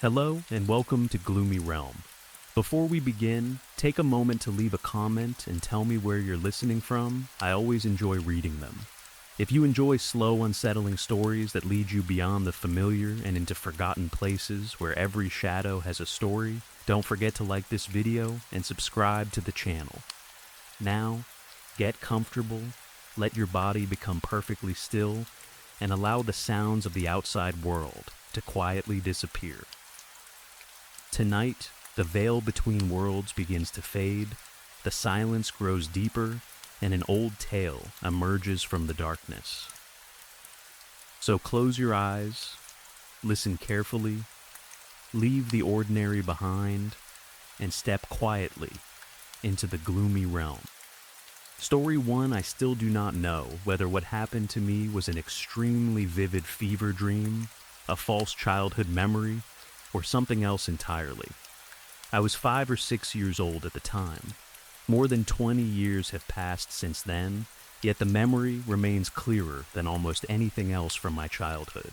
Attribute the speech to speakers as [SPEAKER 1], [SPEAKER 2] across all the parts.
[SPEAKER 1] Hello and welcome to Gloomy Realm. Before we begin, take a moment to leave a comment and tell me where you're listening from. I always enjoy reading them. If you enjoy slow, unsettling stories that lead you beyond the familiar and into forgotten places where every shadow has a story, don't forget to like this video and subscribe to the channel. Now, get comfortable, let your body become perfectly still, and allow the sounds of the outside world to quietly disappear. Tonight, the veil between worlds begins to fade, the silence grows deeper, and an old tale emerges from the darkness. So close your eyes, listen carefully, leave the ordinary behind, and step quietly into the gloomy realm. Story 1, I still do not know whether what happened to me was an extremely vivid fever dream, a false childhood memory, or something else entirely. I was 5 or 6 years old at the time. More than 20 years have passed since then, yet the memory remains clearer than almost anything else from my childhood.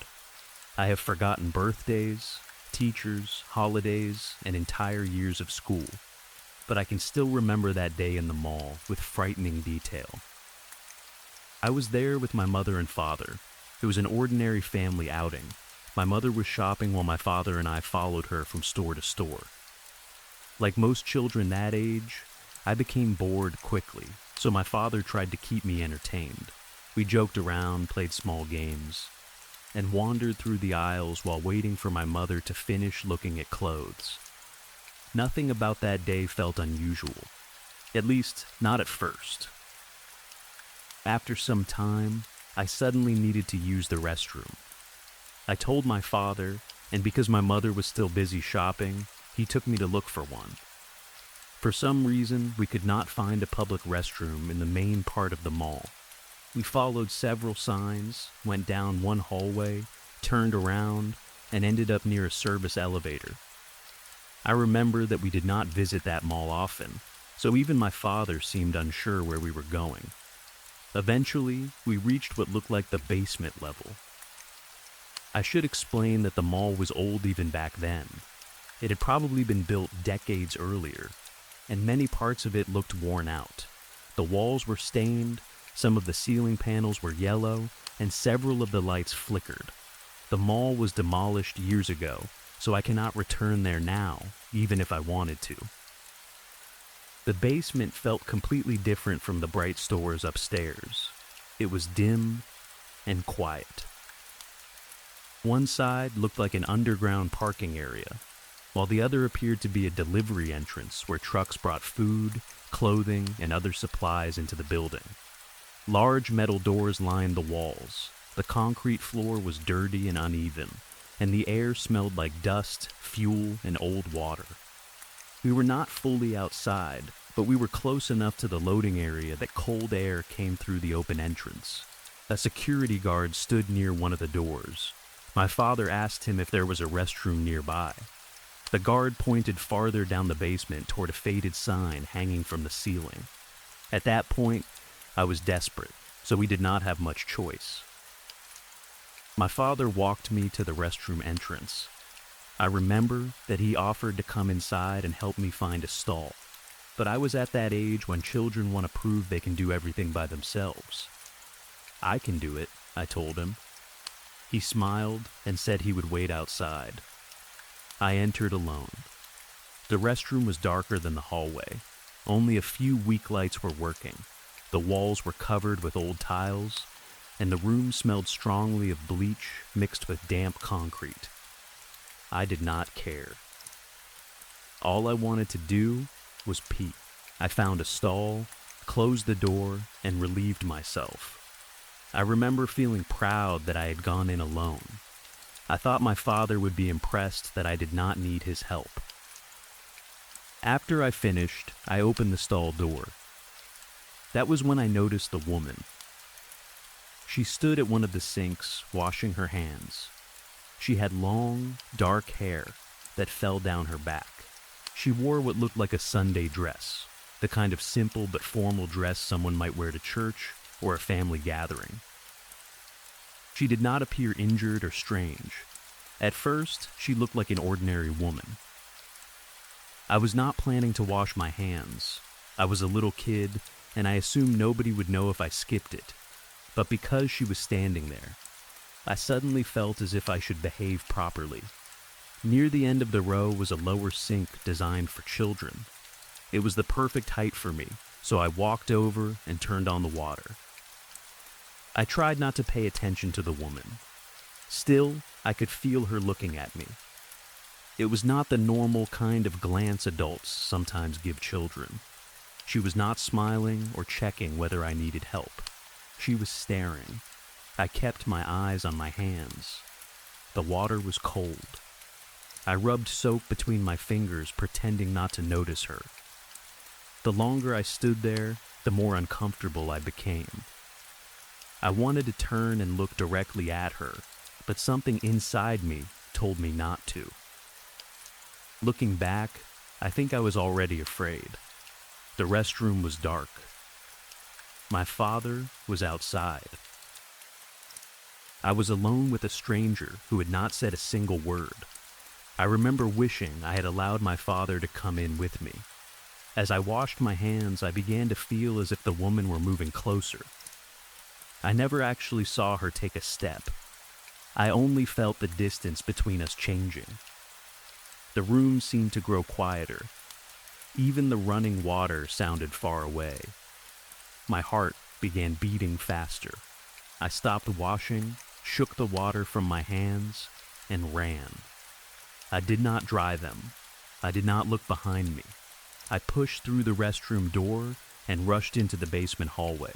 [SPEAKER 1] I have forgotten birthdays, teachers, holidays, and entire years of school, but I can still remember that day in the mall with frightening detail. I was there with my mother and father. It was an ordinary family outing. My mother was shopping while my father and I followed her from store to store. Like most children that age, I became bored quickly, so my father tried to keep me entertained. We joked around, played small games, and wandered through the aisles while waiting for my mother to finish looking at clothes. Nothing about that day felt unusual, at least not at first. After some time, I suddenly needed to use the restroom. I told my father, and because my mother was still busy shopping, he took me to look for one. For some reason, we could not find a public restroom in the main part of the mall. We followed several signs, went down one hallway, turned around, and ended up near a service elevator. I remember that we did not visit that mall often, so even my father seemed unsure where we were going. Eventually, we reached what looked like the basement level. I should explain that the mall was old even back then. It had probably been built decades earlier, and many parts of it looked worn out. The walls were stained, some of the ceiling panels were yellow, and several of the lights flickered. The mall was demolished years ago, so I cannot return there now, even if I wanted to. The basement felt completely different from the bright stores upstairs. It was dim and quiet. One side looked like an underground parking area, while the other appeared to be a delivery entrance where trucks brought food, clothing, and other supplies into the building. Large metal doors lined the walls. The concrete floor was dirty and uneven, and the air smelled like dust, fuel, and old water. We were not fully outside, but we were close enough to the loading area that cold air came through the open entrance. A security guard stood near one of the doors. My father asked him if there was a restroom nearby. The guard pointed farther down the basement toward a faded sign hanging from the ceiling. At that point, I was desperate, so we did not have much choice. My father walked me to the restroom entrance. I remember that he offered to come inside and help me find a stall, but I was at that age when children want to prove they can do everything by themselves. I can do it, I told him. He smiled and said he would wait outside. I entered alone. The restroom was darker than the hallway. Only a few weak lights were working. The walls were covered with old tiles, and the room smelled strongly of bleach mixed with damp concrete. I did not care. All I wanted to do was pee. I found a stall, closed the door, and relieved myself. I remember feeling proud that I had gone in alone. I thought my father would be impressed that I did not need his help. After I finished, I opened the stall door. That was when I noticed the woman. She stood at one of the sinks, washing her hands. She had long, dark hair that fell down her back. She wore what looked like a Sunday dress, the kind of simple but formal dress someone might wear to church or a family gathering. She did not appear injured or strange. At first, she looked like an ordinary woman. I was not planning to wash my hands. I was a little kid, and I assumed nobody would know if I skipped it. But because she was standing there, I suddenly felt as if I should behave properly. Near the end of the row was a lower sink designed for children. It was the perfect height for me, so I walked over and turned on the water. I tried not to pay attention to the woman. Still, I could feel her looking at me. It was not the normal kind of glance adults sometimes give children. She was not smiling or checking whether I needed help. She was staring. I kept my eyes on my hands. The water was cold. I rubbed soap between my fingers, pretending not to notice her. The longer I stood there, the more uncomfortable I became. I wanted to turn and look directly at her, but something inside me told me not to. Looking back, I think I was already afraid. The restroom was dark. My father was outside. I was alone with a stranger who had not said a single word. I remember wishing I had allowed my father to come in with me. As I washed my hands, I began to feel as if the woman were moving closer. I never actually saw her take a step. I only felt the distance between us changing. The room seemed to grow quieter. Even the running water sounded far away. My heart began beating faster. I stopped washing, shook the water from my hands, and ran. I did not dry them. I did not look behind me. I pushed through the restroom door and rushed into the basement hallway.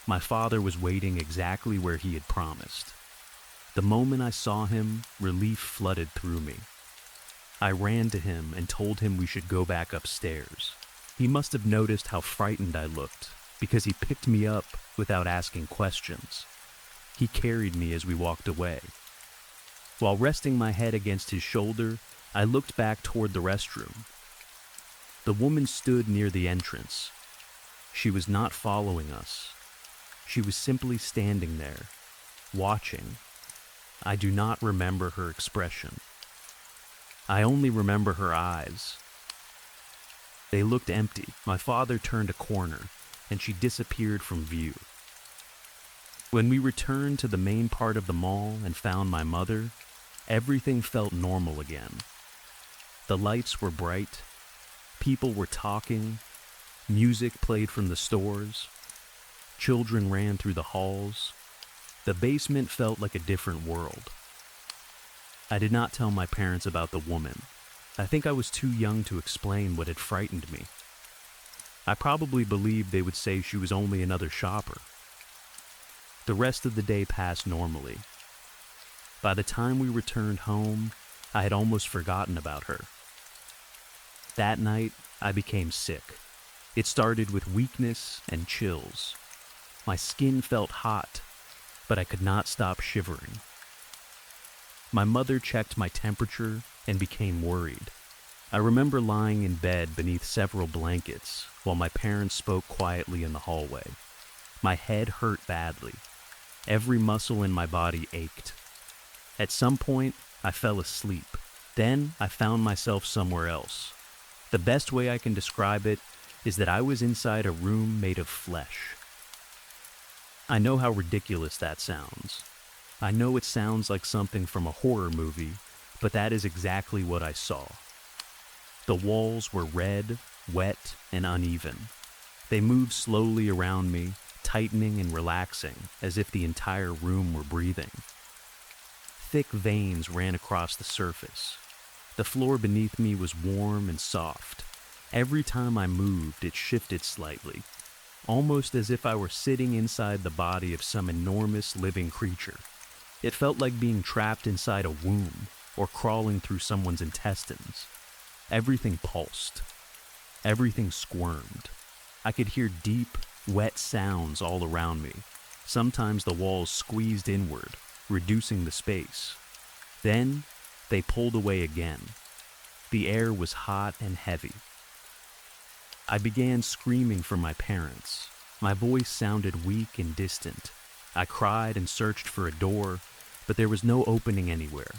[SPEAKER 1] My father was waiting exactly where he had promised. The moment I saw him, relief flooded through me. I ran to him and told him we should go back upstairs. He must have noticed how frightened I looked, because he picked me up without asking questions. He carried me as we walked away. While resting my head against his shoulder, I looked back toward the restroom. The woman stood near the entrance. She was not following us. She was simply standing there, watching. I do not remember her expression. I only remember her eyes. They looked empty. My father turned a corner, and she disappeared from view. When we returned to the main part of the mall and found my mother, everything felt normal again. The lights were bright. People were talking. Music played from the stores. Children ran through the halls. The basement felt like a different world. I did not tell my parents about the woman. I think I was too young to explain what had frightened me. I probably believed they would say she was only another shopper. The rest of the day passed normally. By the time we returned home, I had almost forgotten about her. That night, I became sick. It started with weakness and chills. My skin felt hot, but I could not stop shivering. My mother checked my temperature and became worried. I remember lying in bed beneath several blankets while my parents spoke quietly in the hallway. My head hurt badly. Every muscle in my body ached. At some point, I fell asleep. Then I found myself somewhere else. The best way I can describe it is that I was inside a room made of flesh. I know how ridiculous that sounds. I know it sounds like something from a horror movie, but that is exactly what I saw. The walls were red, wet, and uneven. They moved slowly around me, tightening and relaxing, as if the entire room were breathing. Thick veins ran across the surface. The floor beneath me was warm and soft. Every time I moved, it shifted slightly, almost as if I were sitting inside the body of some enormous living creature. It felt like being trapped inside a womb or crawling through someone's intestines. Everything pulsed. Everything squirmed. I could hear deep, wet sounds all around me. Sometimes the walls squeezed inward, reducing the space. Then, they pulled away again. The air was hot and heavy. I began screaming for my parents. My voice sounded weak and distant. I cried and searched for a door, but there was no opening anywhere.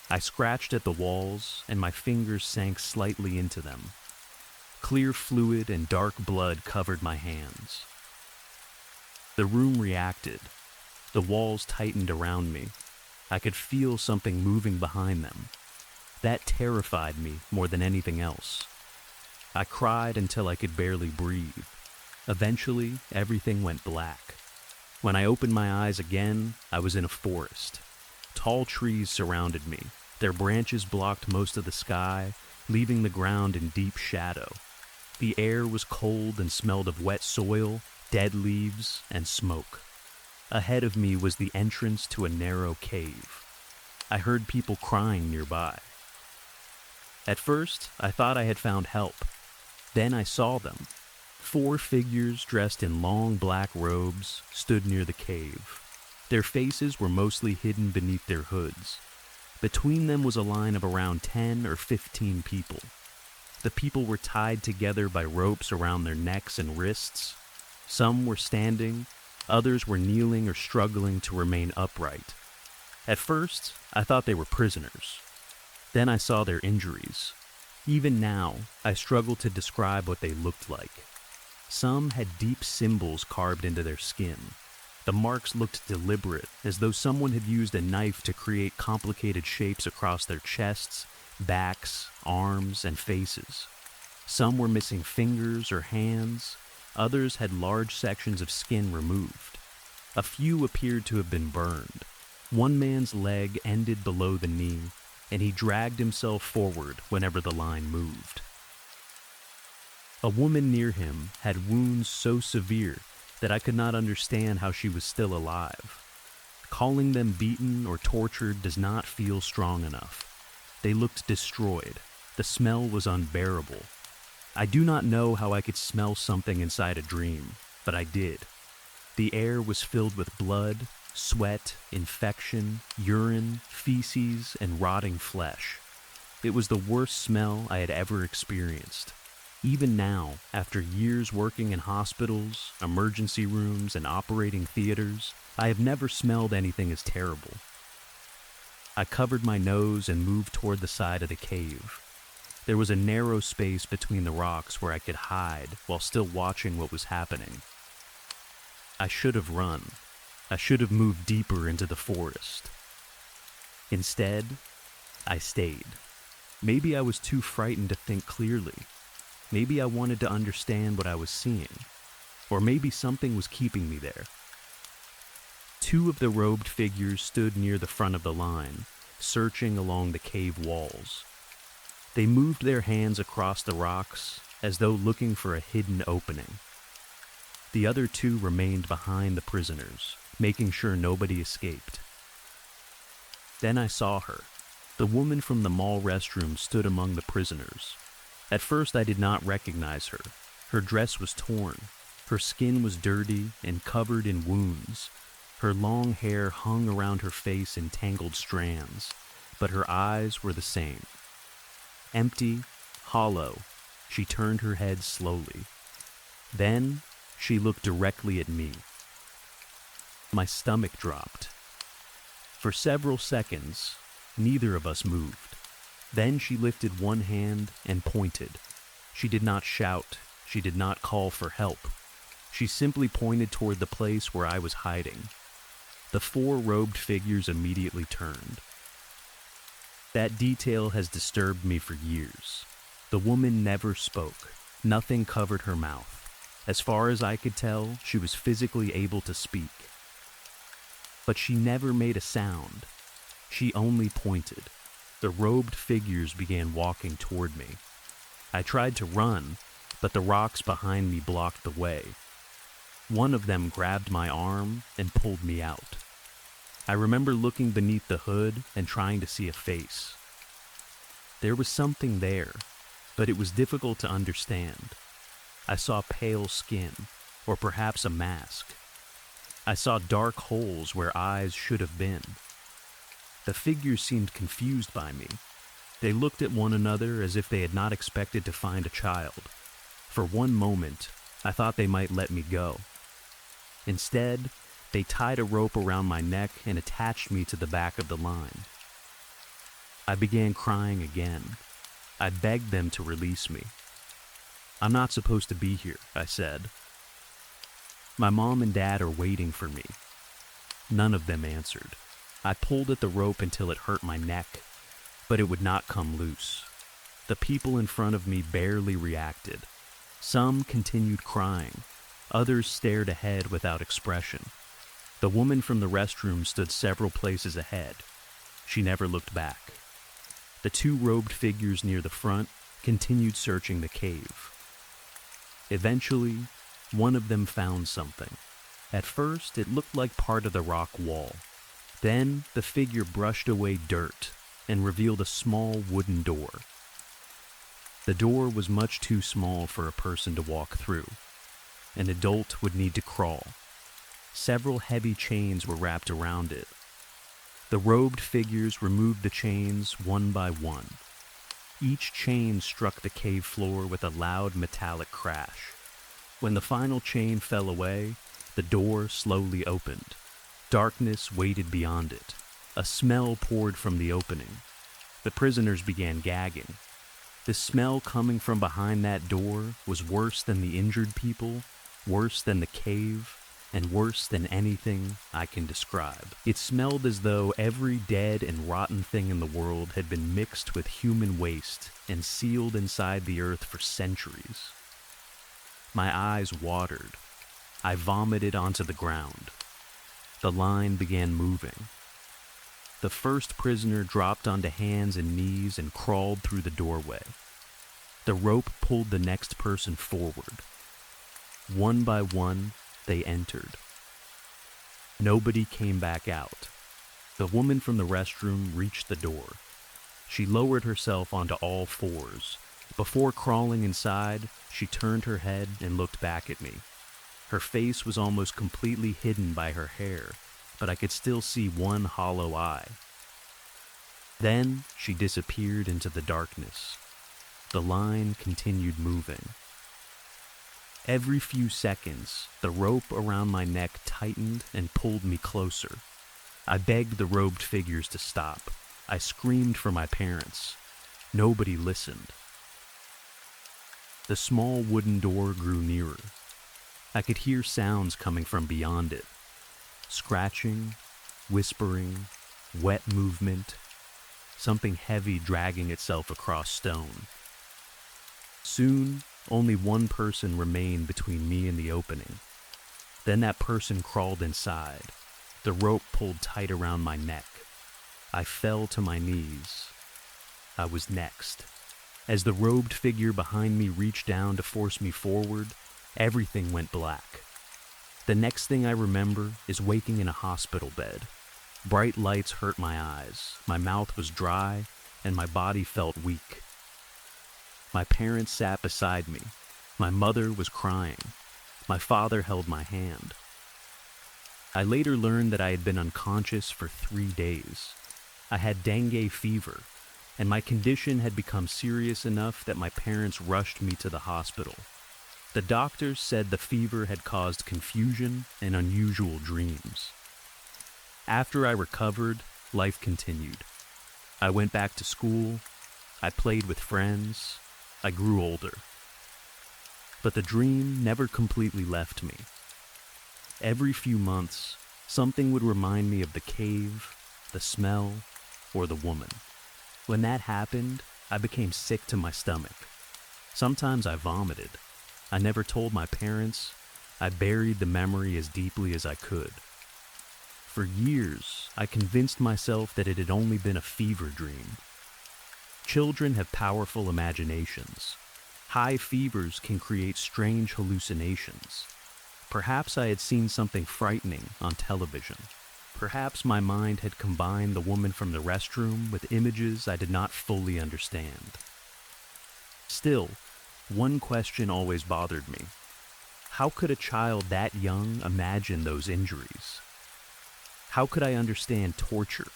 [SPEAKER 1] I scratched at the walls, and my fingers sank slightly into them. Clear fluid and dark blood covered my hands. The room reacted. The walls tightened around me. I could feel something moving behind them. That terrified me more than anything else. I cried until I could barely breathe. Eventually, everything went black. When I opened my eyes again, I was in a forest. Tall trees surrounded me. Their branches blocked most of the sky, leaving the ground in deep shadow. The air was cold and smelled of wet soil, dead leaves, and smoke. Ahead of me was the entrance to a narrow cave. I heard people crying nearby. At first, I thought I had found help. Then I saw them. 4 figures dressed in long black robes stood near the cave. Their faces were mostly hidden beneath their hoods. Between them was a line of around 10 or 15 people. The people were tied together by ropes around their necks and wrists. Some were standing, others were kneeling or struggling to remain upright. At first, I thought they were prisoners. Then I saw their injuries. Even now, I struggle to describe what they looked like. Some had deep symbols carved into their skin. The marks looked deliberate, as though someone had used a knife to create complicated shapes across their chests, backs, arms, and faces. Some were missing fingers or hands. Others had large sections of skin removed. A few appeared to have been burned. One man's leg ended below the knee, and he dragged himself forward whenever the line moved. A woman near him had wounds so severe that I could not understand how she was still alive. Calling them beaten or tortured does not feel strong enough. They looked destroyed. The smell was unbearable. I do not know how I could smell something inside a dream, but I did. The air was filled with blood, sweat, infection, urine, feces, and rotting flesh. It was the worst smell I had ever experienced. Even now, after years working in hospitals, emergency rooms, and operating theaters, I have never smelled anything as terrible. I covered my nose and moved toward the side of the cave. There was a narrow space between the rocks where I could hide while still watching what was happening. I should have run. I should have moved deeper into the forest. Instead, I stayed. Maybe I was too frightened to think clearly. Maybe I wanted to understand what I was seeing. Or maybe something was keeping me there. 2 of the robed figures stood near the front of the line, searching along the cave walls. They moved their hands across the rocks as though looking for a hidden opening. The other 2 remained behind the prisoners, making sure nobody escaped. Then I saw her. The woman from the mall restroom stood among the prisoners. At first I did not recognize her. Her dress was torn. Her skin was dirty and covered in wounds. Her long hair hung around her face in tangled strands, but her eyes were the same. Empty, hollow, she turned her head slowly. Then she looked directly at me. My stomach dropped. For several seconds, neither of us moved. Then she lifted one hand and pointed. She did not shout. She did not call for help. She simply pointed toward the place where I was hiding. The 4 robed figures immediately turned. That detail has disturbed me for years. The woman never spoke. Nothing covered her mouth. As far as I could tell, she was physically able to speak. But she never made a sound. She only pointed. The robed figures began walking toward me. I tried to run, but the rocks behind me blocked the way. One of them grabbed my arm and pulled me out. I remember looking beneath the hood and trying to see a face. There was something there, but it was difficult to understand. I saw pale skin, or perhaps a mask. I saw dark holes where eyes should have been. The figures seemed confused by me. They looked at one another as if they had not expected to find a child. For one moment, I thought they might let me go. Instead, they tied a rope around my neck and attached me to the back of the line. I began crying again. I begged them to release me. "I'm not supposed to be here," I said. "My mom and dad are waiting for me." None of them answered. I pulled at the rope until it hurt my neck, but it would not come loose. The people in front of me barely reacted. Some continued crying. Others stared ahead without expression. The woman from the restroom stood several places ahead. She never looked back. The two robed figures near the front continued searching the cave. Eventually, one of them found something. At first, it looked like part of the rock wall. Then, the figure brushed away dirt and revealed a small wooden door. The door was much too small for a person to walk through. An adult would need to crawl. Several heavy chains were wrapped around it. The robed figures removed the chains one by one. Each chain struck the cave floor with a loud metallic crash. When the final chain fell away, the door slowly opened. Darkness waited beyond it. A smell poured from the opening. The prisoners began gagging. The smell coming from behind that door was worse than the injured people, worse than the cave, and worse than anything I can describe. It smelled as though every dead and rotten thing in the world had been mixed with human waste and sealed inside the earth for centuries. My eyes watered. I vomited onto the ground. The line began moving. The first prisoner dropped onto hands and knees and crawled through the doorway. The rope pulled the next person forward. One by one, they entered. Nobody came back out. The woman from the restroom reached the door. She lowered herself onto all fours. Before crawling inside, she turned her head and looked back at me. Her face was almost completely hidden by her hair, but I could still see one hollow eye. Then she disappeared into the darkness. The line continued moving. Every few seconds, the rope around my neck tightened and pulled me closer. I begged the robed figures to stop. I screamed for my parents. Nobody listened. The small wooden door grew nearer. I could hear sounds coming from beyond it. Scratching, whispering, wet movement, something heavy dragging itself across stone. Soon, only one person remained between me and the opening. Then that person crawled inside. The rope pulled tight around my neck. I fell to my knees. I was next. As the robed figure behind me reached down to force me forward, everything went black. The next thing I remember is waking in a hospital bed. Bright lights hurt my eyes, my mouth was dry, and my body felt weak. My parents sat beside me. My mother was crying. My father held my hand. I later learned that I had been unconscious for 3 days. I had dengue fever, and my condition had become serious enough that my parents rushed me to the hospital. The doctors said the fever had caused confusion and unusual dreams. After I recovered, life continued. I went back to school. I played with friends. I grew older. But the dream never completely left me. Every few months, something would remind me of the cave, the smell, or the woman. When that happened, I became sick to my stomach. Sometimes I vomited. I never told my parents. I buried the memory as deeply as I could. For years, I convinced myself that it had only been a fever dream. Children have powerful imaginations. High fevers can create strange hallucinations. Perhaps I had seen something frightening on television. Perhaps my mind had combined the woman from the restroom with images I did not fully understand. Still, one question always bothered me. How could a child that young imagine those injuries? How could I understand torture,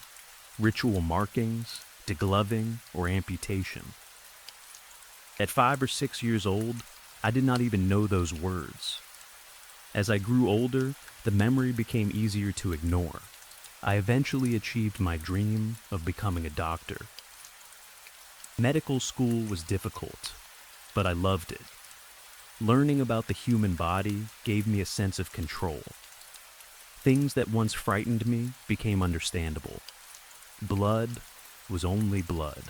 [SPEAKER 1] ritual markings, degloving, or amputation? At 5 or 6 years old, I did not even know those words. As I grew older, the memory became easier to ignore. I eventually achieved my dream of becoming a doctor. Medical school was difficult, but I loved it. Learning about the human body gave me a sense of control. Things that once frightened me became understandable. Blood was only blood.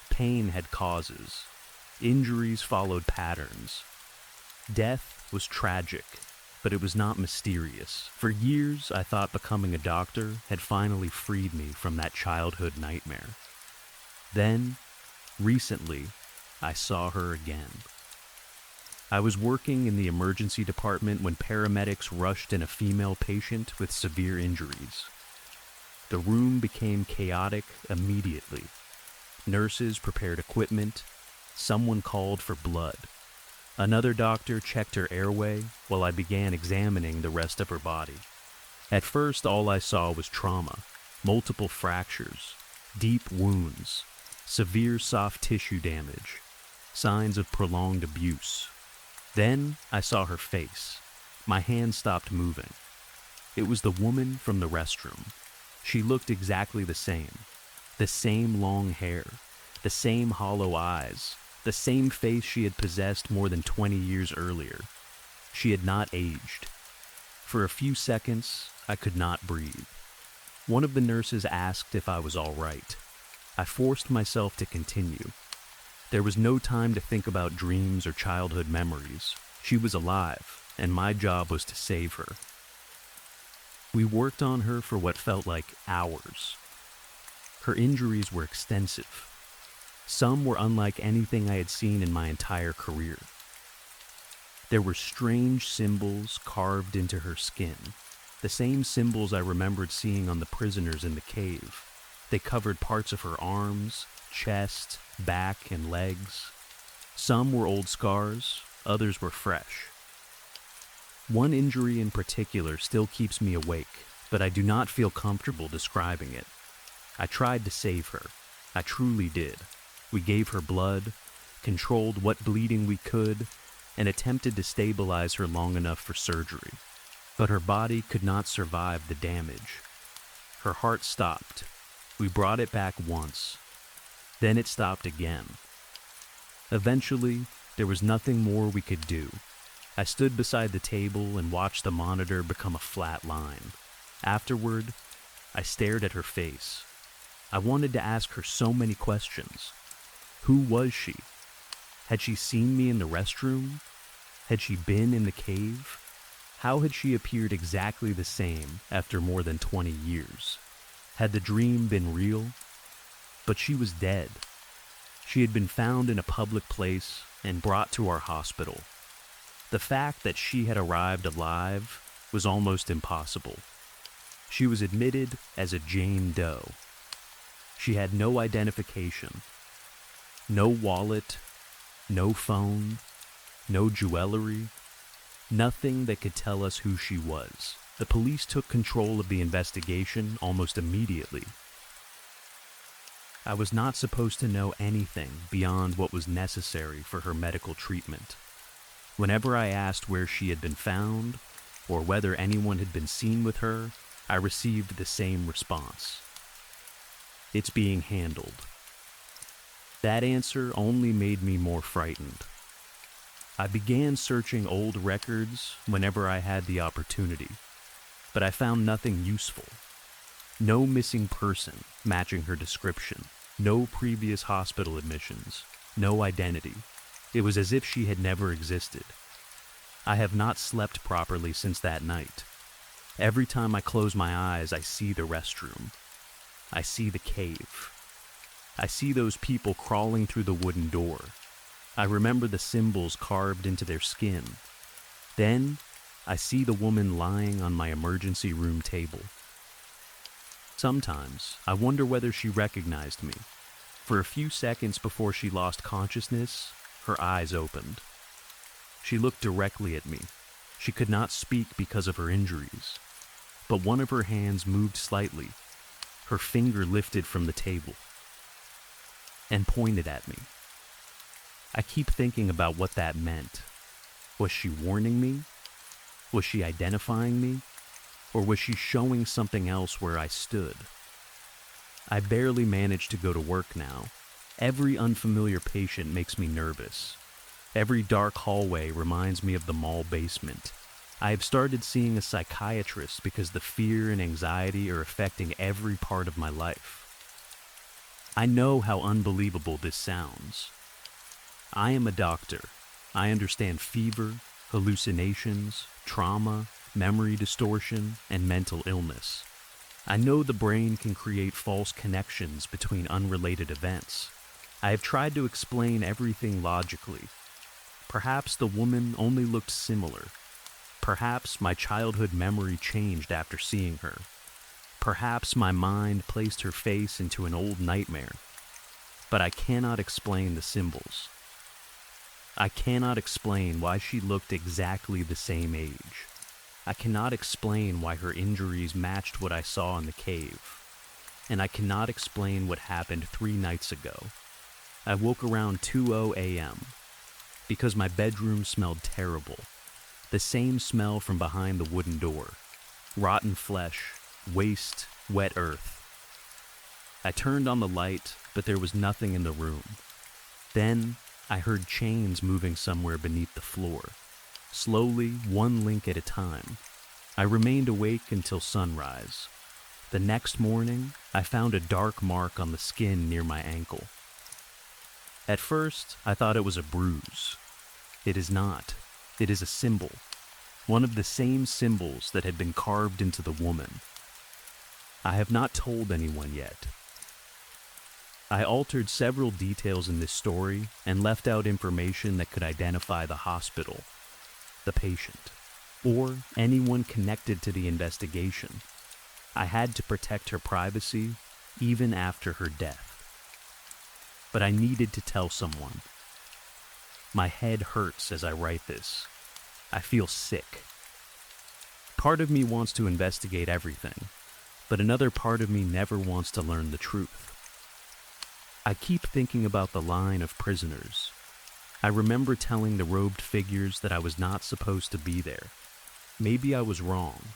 [SPEAKER 1] Pain had causes. Injuries followed patterns. Death was tragic, but it was not mysterious. For years, I thought becoming a doctor had finally freed me from that childhood nightmare. Then, recently, I saw her again. I was working in the emergency department when paramedics rushed in a female patient with severe injuries. The room became chaotic immediately. Nurses prepared equipment. Someone called for blood. Another doctor checked her airway while I began examining the rest of her body. At first, all I saw was trauma, multiple fractures, deep wounds, severe soft tissue damage, signs of prolonged abuse. Then I saw her face. My hand stopped moving. It was the woman from the restroom. She looked exactly the same long hair, the same hollow eyes, the same face she had possessed more than 20 years earlier. She had not aged. For a few seconds, I could not breathe. One of the nurses asked if I was all right. I forced myself to continue. There was no time to think about dreams or childhood memories. She was alive, and my job was to save her. We worked on her for what felt like hours. Her injuries were extensive. Some were unlike anything I had seen in my entire career. There were strange symbols carved into her skin, the same symbols I remembered seeing on the prisoners in the cave. They covered parts of her arms, chest, back, and legs. Some were old scars, others were fresh. One injury in particular still keeps me awake, but I do not feel comfortable describing it. I tried to save her. I truly did. We gave her blood, controlled what bleeding we could, and attempted to stabilize her long enough for surgery. But her body could not survive the damage. Her heart stopped. We brought it back once. Then it stopped again. Eventually, there was nothing more we could do. I stood beside the table and watched the monitor become a flat line. Afterward, I stared at her face. I wanted to ask her so many questions. Who was she? Had she seen me in the restroom? Had she been in the cave? How had she appeared exactly the same after more than 20 years? Had the dream been real? But she was dead. She had been found in a public place and brought to our hospital. The fact that she had arrived alive was almost impossible. She was admitted as a Jane Doe. She had no identification, no wallet, no phone, no jewelry, nothing that could tell us who she was. The police took control of the investigation almost immediately. I was not supposed to know anything beyond what was necessary for her medical treatment. Whenever I asked where she had been found, or whether anyone had been seen with her, I received the same response. It's being handled. That answer only made me more frightened. I began searching old records whenever I had the opportunity, but I found nothing useful. No missing person matching her description, no previous hospital admissions, no identity. It was as if she had never existed. I have not slept properly since that night. Every time I close my eyes, I see the restroom. I see the cave. I see those people crawling through the wooden door. I remember the symbols carved into their skin. Then, I see the woman lying on my emergency room table. Sometimes, I wonder whether she recognized me. For a few seconds before she lost consciousness, her eyes opened. She looked directly at me. She could not speak because of her injuries, but one of her hands moved slightly. Her finger lifted from the table and pointed at me. I keep thinking about what that meant. Was she warning me? Was she identifying me? Or was she showing something else where I stood? I barely manage to go to work now. Every unfamiliar patient makes me nervous. Every dark hallway reminds me of the mall basement. I have started seeing a psychiatrist because the fear and anxiety are affecting every part of my life. I know how unbelievable this sounds. I am a doctor. I understand fever, hallucinations, trauma, memory distortion, and mental illness. I know the brain can create false connections between unrelated events. I have tried to explain everything logically. Perhaps the woman only looked similar. Perhaps my childhood memory changed after seeing her. Perhaps my mind placed her face into an old nightmare. But I cannot explain the symbols. I cannot explain why she looked exactly the same age. I cannot explain why her injuries matched what I saw in the cave. And I cannot explain what happened 3 nights ago. I woke around 2:00 a.m. because my bedroom smelled terrible. The same smell from behind the wooden door. Rotten flesh, waste, wet earth. I turned on the light, but there was nothing in the room. Then I heard chains moving somewhere beneath the floor, slowly, one link at a time. I remained awake until sunrise. The next morning, I found a dark mark on the skin near my ankle. At first, I thought it was a bruise. It is not. It is a symbol. One of the same symbols that had been carved into the woman. I have not told anyone yet. I altered several details in this story and left out information that could identify the hospital, the patient, or anyone connected to the investigation. I had to protect her privacy even after her death. But I needed to tell someone. My head hurts as I write this. I feel sick. Part of me wants to investigate everything, but another part of me never wants to learn the truth. I keep thinking about the line of prisoners. I remember telling the robed figures that I was not supposed to be there. Maybe I was wrong.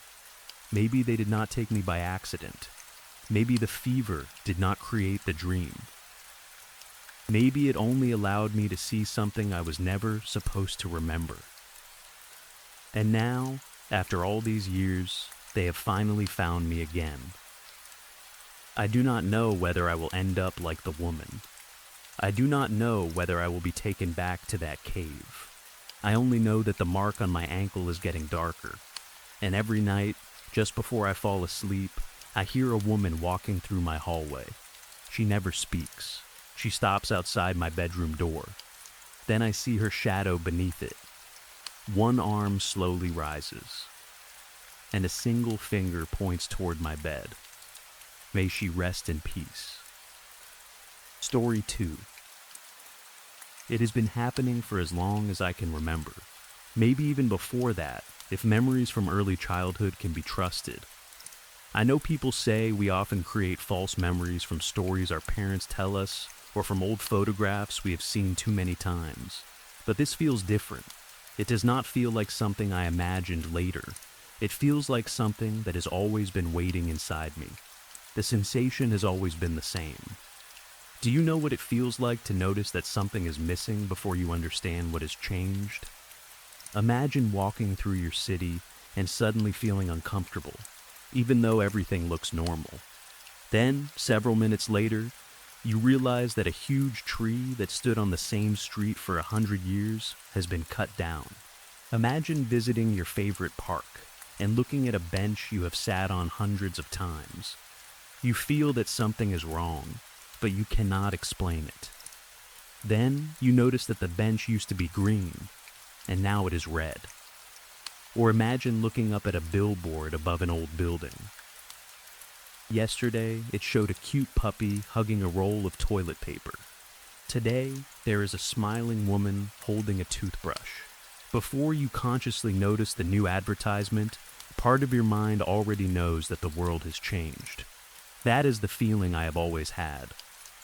[SPEAKER 1] Maybe they did not take me by accident. Maybe the fever did not create the dream. Maybe it only allowed me to see something I was never supposed to remember. And now, after all these years, they have finally found me again. I do not know whether I will end up like the woman. I do not know whether I will be taken back to that cave. I only know that the mark on my ankle is getting darker, and every night, just before I fall asleep, I hear a woman walking through my hallway. She never speaks. She stops outside my bedroom door. Then I see her shadow beneath it. One arm slowly rises, and a single finger points toward my bed. May she rest in peace. Story 2. It has been happening for as long as I can remember. Maybe even before that, if memories from early childhood can be trusted. I know people say we often create false memories from stories our parents tell us or from old photographs we have seen too many times. But this feels different. It does not feel like something I imagined later. It feels like something that has always been waiting inside me. The sensation has always been the same. Do you know what it feels like to notice that something is missing before you understand what has changed? Imagine walking through your city and suddenly feeling uncomfortable, even though everything looks normal. Then, several minutes later, you realize that a huge tree that stood on the same street for 100 years has been cut down. Imagine visiting your favorite park and looking at a bench you have sat on hundreds of times. You feel that something is wrong, but you cannot explain it. Then you notice that the bench used to be green, and now it is red. Or imagine looking up at a billboard above an old building. Yesterday, it showed a cute puppy hugging a roll of toilet paper. Today, there is a smiling woman holding a toothbrush. Before you consciously notice the new advertisement, part of your mind already knows that the world has changed. That is the feeling I have always had.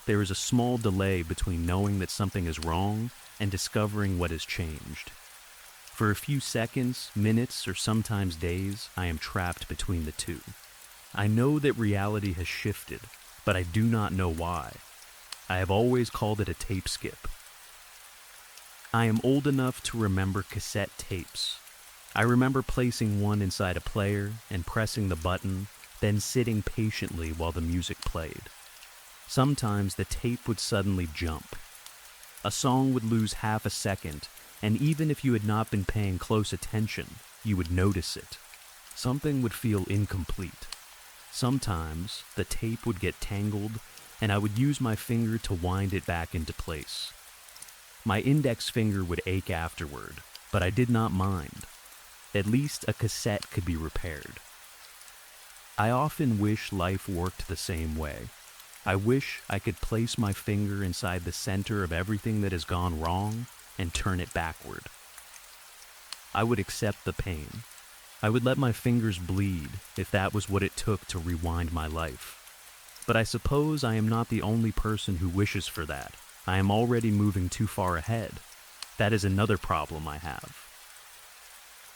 [SPEAKER 1] There is a small delay between knowing that something is wrong and discovering what has changed. For a few seconds, minutes, or sometimes days, I am trapped between the two. I know that reality has shifted, but I do not know why. I have always called it a tape skip. I am old enough to remember cassette tapes. I remember placing one inside a player and pressing the button, then sitting patiently while the music played. Sometimes the tape would suddenly jump. A song would lose half a second, and even if you had not been paying close attention, you would notice it. Something would feel incomplete. Sometimes the tape would get tangled, and I would use my finger to wind it back into place. My index finger would ache afterward, but I did not mind. At least a cassette could be repaired. I often wish life worked the same way. I wish I could place my finger inside the center of everything that has gone wrong and turn it backward. I would accept the pain. I would let my fingers bleed if that was what it took to rewind my life. But I suppose I am not the only person who wishes for that. I am already moving too far ahead. That is another problem I have.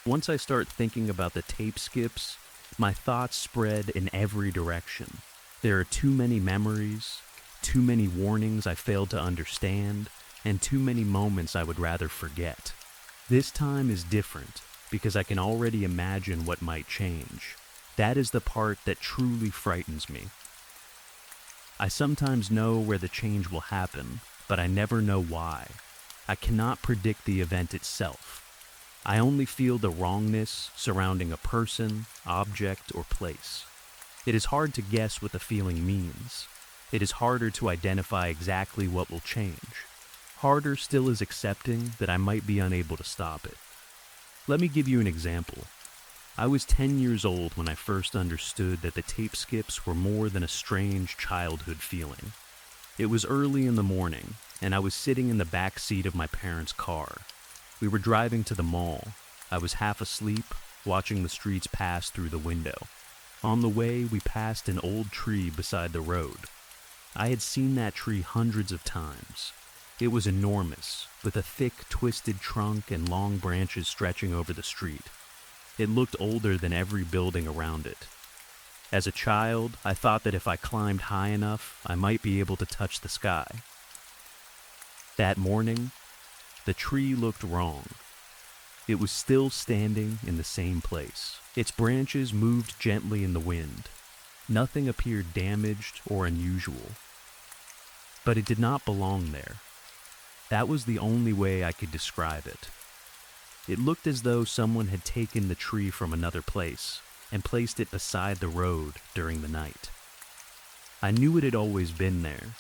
[SPEAKER 1] Once I start thinking about the tape skips, my thoughts spread in every direction. There are too many memories, too many warnings I failed to understand, and too many moments I would rather forget. This time is different because I can already imagine what might change. That is the part that truly frightens me. I sometimes know where the change will happen, but I never know why. I cannot predict the event itself. I only feel the wrongness surrounding a person, object, or place. It is hard to guess what the feeling means. It is harder to identify exactly what will change. Harder still is accepting that I might be unable to stop it. Let me give you an example. I was 10 years old when I first understood that the tape skips were more than a strange childhood feeling. It was early in the morning, and I was sitting in the back seat of my parents' car. We were driving to the mall. I was half asleep, watching the streets pass through the window. On the way, we passed an old tree beside the road. I had seen that tree hundreds of times. It was enormous, with a thick, twisted trunk and long branches stretching over the street. It looked older than every building around it. As a child, I thought that if I climbed high enough, I might be able to touch the sky. That morning, the tree looked wrong. It was still standing in the same place. Its branches moved gently in the wind. Nothing appeared damaged or unusual. But it did not belong there. That was the only way I could describe it. It looked as though someone had taken the tree from another place and placed it beside the road during the night. I knew it had always been there,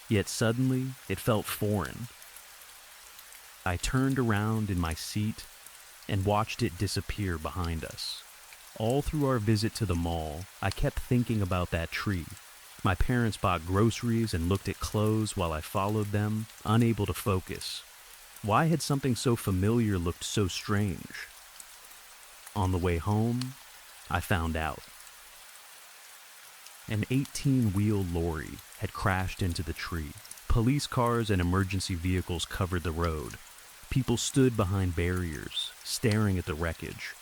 [SPEAKER 1] yet suddenly it felt foreign. I turned around in my seat and watched it disappear behind us. All through our visit to the mall, I kept thinking about that tree. My parents bought groceries and looked at clothes while I followed them, unable to focus. Why had something so familiar looked so strange? On the way home, I found out. An 18-wheel lorry had crashed into the tree. Police cars and emergency vehicles covered the road. People stood behind barriers, staring at the wreckage.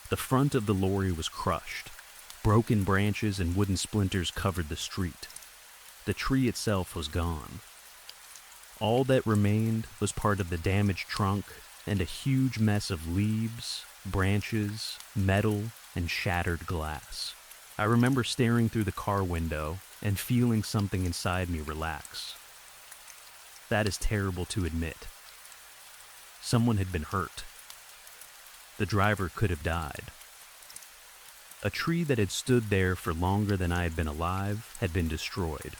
[SPEAKER 1] The front of the lorry was crushed. Broken branches and wooden splinters covered the street. The tree itself was gone. All that remained was part of the damaged trunk and a huge mess of leaves, branches, metal, and shattered glass. I remember staring through the car window and feeling something inside me relax. That is terrible to admit. Someone had been hurt. The driver could have died. A tree that had stood there for longer than I had been alive had been destroyed.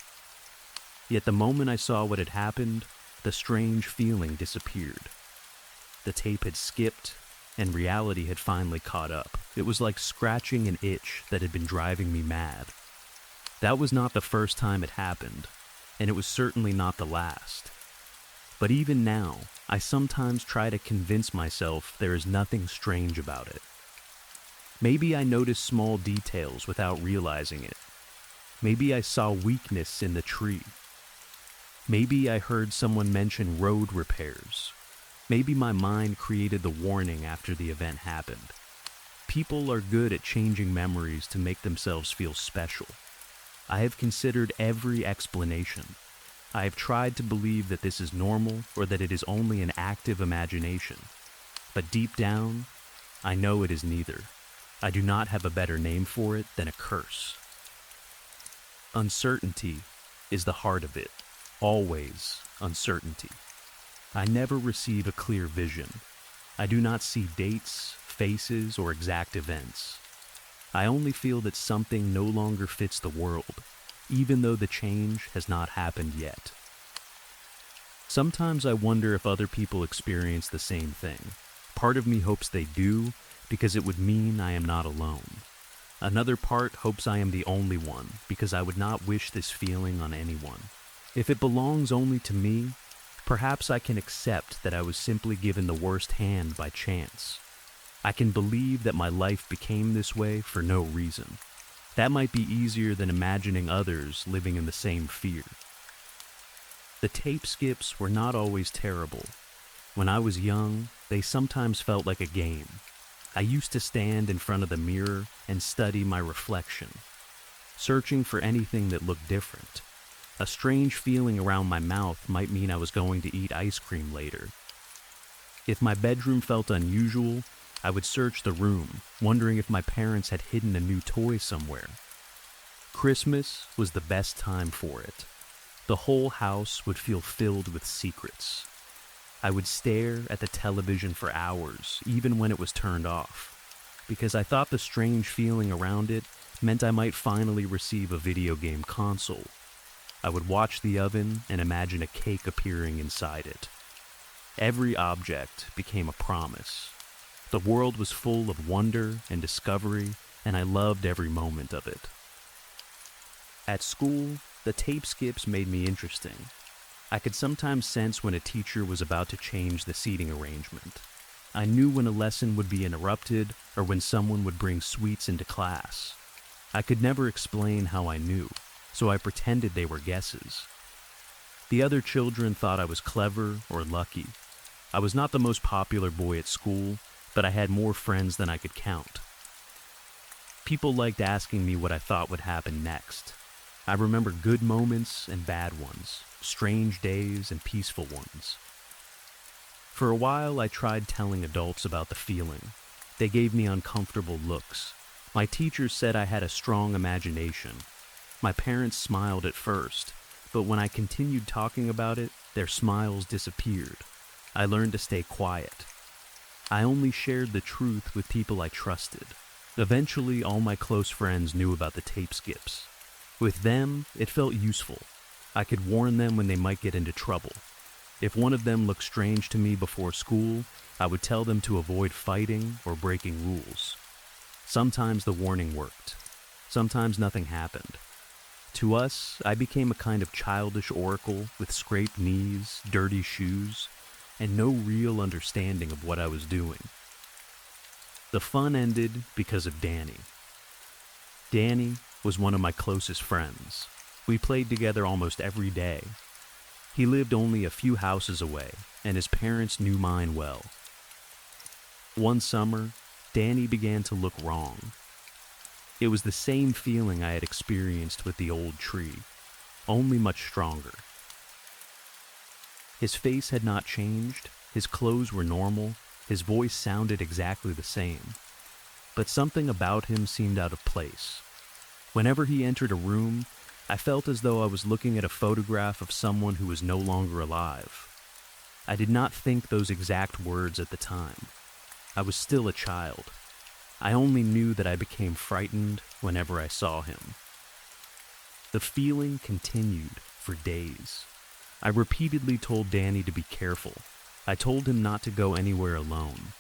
[SPEAKER 1] Yet the moment I saw what had happened, the strange feeling disappeared. The tape had skipped, and reality had finally caught up. It was like scratching an itch that had been driving me mad. That was not the first time it happened, and it was certainly not the last. But even now, I sometimes try to convince myself there is nothing strange about it. Maybe I noticed small details without realizing it. Maybe I saw weakness in the tree. Maybe I heard someone mention road repairs. Maybe my mind created the warning after the event happened. People are good at changing memories to make themselves feel special. I have considered every explanation. I have tried to believe that this is normal or that it is only an active imagination. But deep down, I know it is neither. I do not have a better name for it than a curse. Uncertainty is the heart of it. Always uncertainty. I never receive a clear vision. I do not see dates, faces, or exact events. I only feel that something no longer fits the world, even though the change has not happened yet. Sometimes I wonder if other people experience the same thing. Part of me hopes they do, because it would mean I am not alone. Another part hopes I am the only one, because I would not wish this feeling on anyone. If it belongs only to me, perhaps I can accept that I was simply given the worst hand by chance. I can believe that my life became this way for no reason. That might be easier than imagining others living in the same fear. The tape skips were not always terrible. When I was young, they sometimes felt like a game. I used to stand in front of the mirror and study my reflection, searching for anything that looked different. A strange feeling around my mouth might mean I was going to eat ice cream later. If my bedroom felt unusual, I would search the room, wondering if my parents had hidden a new toy somewhere. Christmas was the best time for it. The whole house would feel filled with secrets. I would stare at the television for hours, even when it was turned off, because I thought the strange feeling around it meant I might finally receive a video game console. I would watch the oven and imagine a cake appearing inside it. Every object became a promise. The world was full of wonder and discovery, and I loved every moment of it. At school, the tape skips made me interesting. I could sometimes sense when a teacher was about to change the seating arrangement. I knew when a lesson would be interrupted or when someone would bring sweets into class. I could never explain how I knew, so I pretended they were guesses. The other children thought I was clever or lucky. I was not the most popular boy at school, but I had more friends than I could count. People liked asking me what I thought would happen next. I remember good moments and bad ones, strange days and peaceful ones. For a while, I tried telling adults about the feeling. They gave me uncomfortable looks. My teachers said I had a strong imagination. My parents smiled at first, but when I continued talking about it, their smiles disappeared. I learned to stay quiet. I only shared the truth with people I trusted. Eventually, all my close friends knew about the tape skips. With them, it felt useful. I could warn them when they might get into trouble. If one of them looked strange to me before school, I would tell them to avoid fighting or breaking rules. Sometimes the warning worked. Sometimes nothing happened. To us, I became a kind of childish oracle with scraped knees, dirty shoes, and no real understanding of what I was doing. The fun ended because of Danny. Danny was one of my closest friends. We played together almost every day. He lived only a few houses away, and his parents knew mine well. One summer, Danny began to look wrong. It was the same feeling I had experienced with the old tree, only much stronger. His face had not changed, his clothes were normal, his voice sounded exactly the same, but something about him seemed out of place. Whenever he entered a room, I felt as though I was looking at a photograph of someone who was no longer alive. I did not think those exact words at the time. I was still a child. I only knew that I became frightened whenever I saw him. The feeling continued for days. I repeatedly told Danny to be careful. I told him not to go anywhere alone.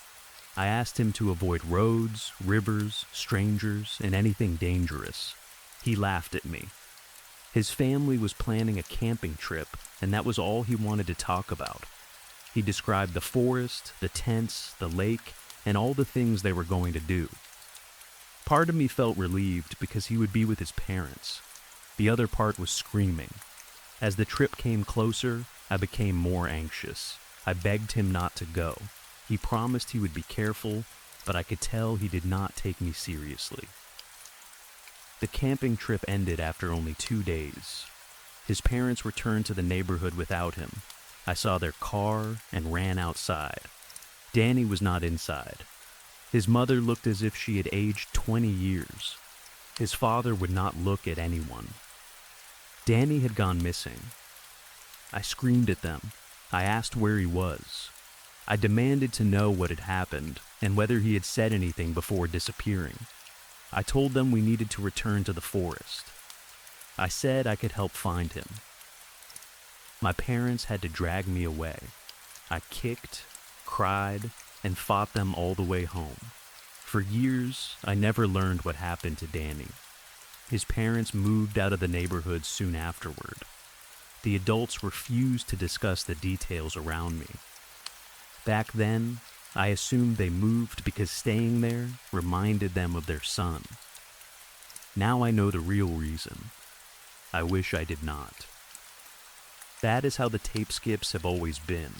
[SPEAKER 1] I asked him to avoid roads, rivers, strangers, and anything dangerous. He laughed at me. His family was planning a camping trip, and that was all he wanted to talk about. He described the forest, the tents, the lake, and all the things they were going to do. Part of me felt relieved because he would be with his parents. The other part was screaming. As the trip came closer, I became more anxious. I begged him not to go. He promised he would be careful, but I could tell he did not take me seriously. The camping trip ended after only 2 days. His parents returned to the neighborhood without him. I saw their car and ran outside. Danny was not inside. His mother looked as if she had aged 20 years. His father would not look at anyone. Danny had gone missing. I screamed at them. I asked where he was. I demanded to know what had happened and whether he had said anything before disappearing. I told them we needed to return to the forest. I said I could help find him. My parents had to drag me away. I kicked, cried, and fought them all the way home. For years, I never learned what happened to Danny. His parents moved out of the neighborhood soon afterward. The adults refused to discuss the details around me. Back then, I assumed they moved because staying there reminded them of their son. Now I know the real reason. I wish I did not. That is how the tape skips have always been.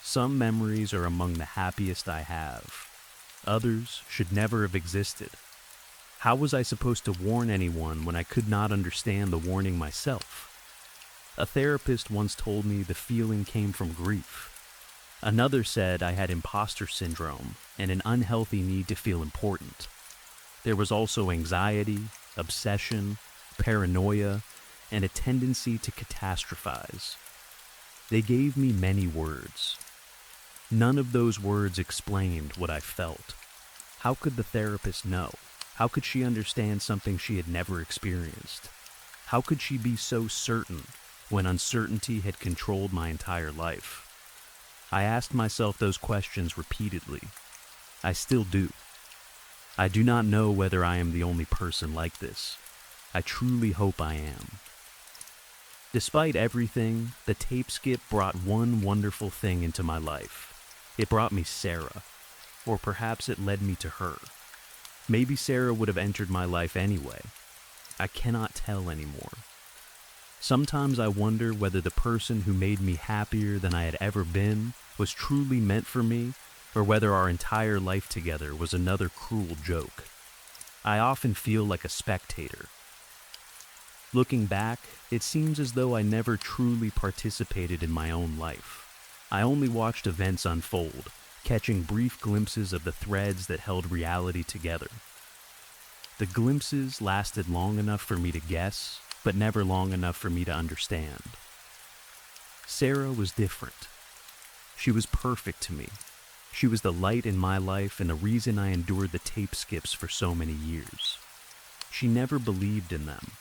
[SPEAKER 1] Some memories are among the happiest I have. Others should never have existed. How was I supposed to warn anyone when I could not understand the warning myself? A therapist once told me the feeling came from grief. Another said I had imposter syndrome and an unhealthy need to feel important. There was also anxiety, obsession, paranoia, and a tendency to catastrophize. They gave me many words. None of those words explained what I felt. How could the therapist know? How could she understand something she had never experienced? How could she be so certain when uncertainty had controlled my entire life? I asked myself those questions repeatedly. I still do. I do not know whether I am the only person like this. I truly hope I am. Despite everything, the tape skip brought one wonderful thing into my life. It brought me Sarah, or perhaps it led me to her. Maybe Sarah would have entered my life anyway. I cannot tell anymore. Sometimes I wonder whether the person who made me happier than I had ever been was truly meant for me, or whether our entire life together was another cruel joke. I often feel like a spectator. Looking back, it seems as though I never truly participated in my own life. I only watched events unfold, catching brief glimpses of the threads that held reality together. The glimpses lasted long enough for me to guess, but never long enough for me to understand. Sarah was different. She was perfect to me. She was the light in my life and the reason I endured the tape skips for so many years. She never believed in them.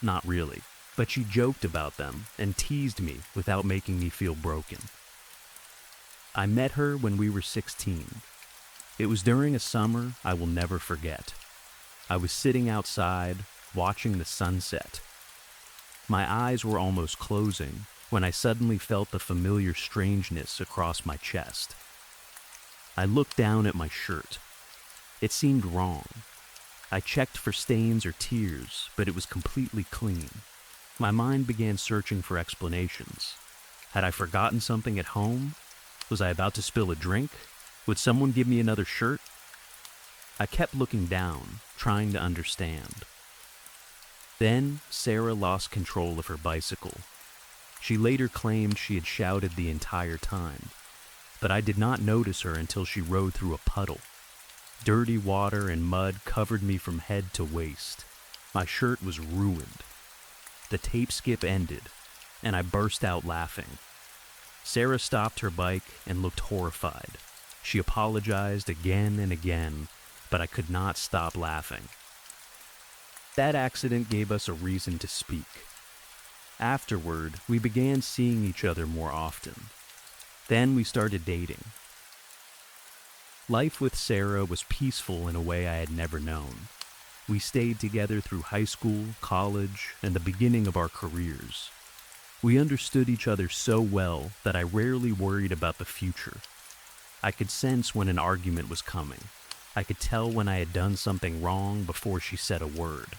[SPEAKER 1] Not really, but she joked about them and teased me without making me feel broken. I met her when we were 16. It was during a summer I will never forget. I was sitting outside, watching the sunset. My eyes were almost closing when I suddenly felt the familiar strangeness across my chest. I looked down at my shirt. It seemed wrong. I checked for stains or tears, but it was completely clean. My mind began searching for explanations. Had I forgotten something at home? Was I about to spill a drink? Would someone give me another shirt? I kept looking down, trying to understand. Then, Sarah lost control of her bicycle. She later claimed she had shouted the entire time, but I did not notice her until she rode through a puddle. Dirty water and mud covered me from head to waist. My shirt was ruined. The tape skip ended, and I burst out laughing. Sarah stopped her bike and looked horrified. She apologized again and again, but I could not stop laughing. That accident gave us a reason to speak. Afterward, we began seeing each other more often. Then we started dating. Life with Sarah was peaceful in a way I had never known. We stayed together through high school, college, and the beginning of our careers. We understood each other so well that I rarely worried about the future. I could sense when an argument was coming. I could tell when I had done something wrong before she said a word.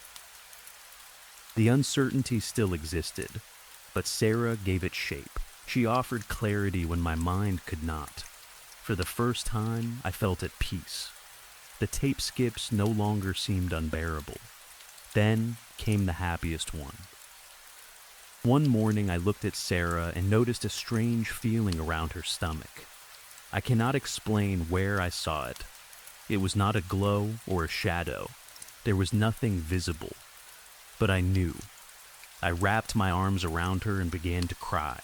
[SPEAKER 1] The uncertainty still existed, but Sarah gave it shape. She offered clarity when my mind could not. For the first time, I felt at peace. The tape skips no longer seemed unbearable. Then came the happiest one. One morning I looked at Sarah and noticed a strange feeling around her stomach. I cannot explain where I saw it. It was not a glow or a shadow. There was nothing visible. But I knew. I wrapped my arms around her and began to cry.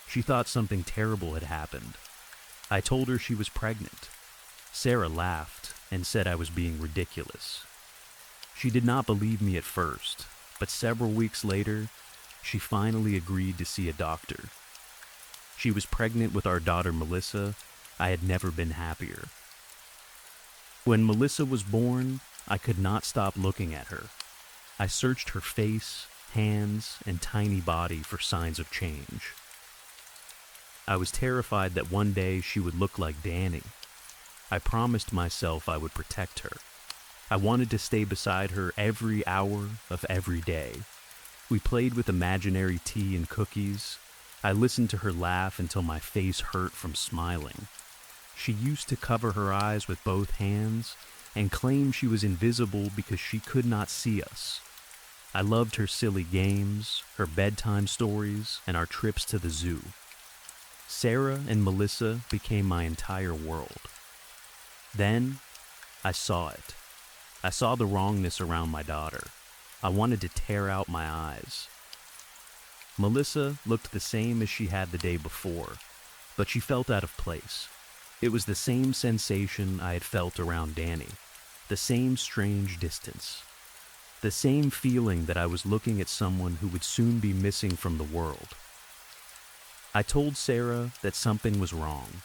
[SPEAKER 1] She thought something terrible had happened. I told her she was pregnant. Sarah laughed and said I was being ridiculous. She did not believe me at first, but several weeks later, she finally agreed to see a doctor. She was pregnant with our daughter Melissa. I had never been happier. When Melissa was born, I could not stop looking at her. I searched her face, hands, and tiny body for signs of change. I was terrified that one day she would look like Danny. I promised myself I would protect her. I wanted to stay beside her every hour of every day. We played with imaginary tea and cookies. I listened to her laugh until my face hurt from smiling. She used to cover her eyes with both hands and claim she was invisible because she could not see us. I loved her silly games, her bedtime stories, and our trips to the zoo. Sarah and Melissa became my entire world. Then, I saw it. I saw the wrongness around my daughter. I wanted to tear out my eyes. Melissa looked the same as she had the day before, but she felt out of place. It was the same sensation I had felt around Danny, the same strange distance, the same feeling that I was looking at someone who would soon be missing from the world. I told Sarah that something was wrong.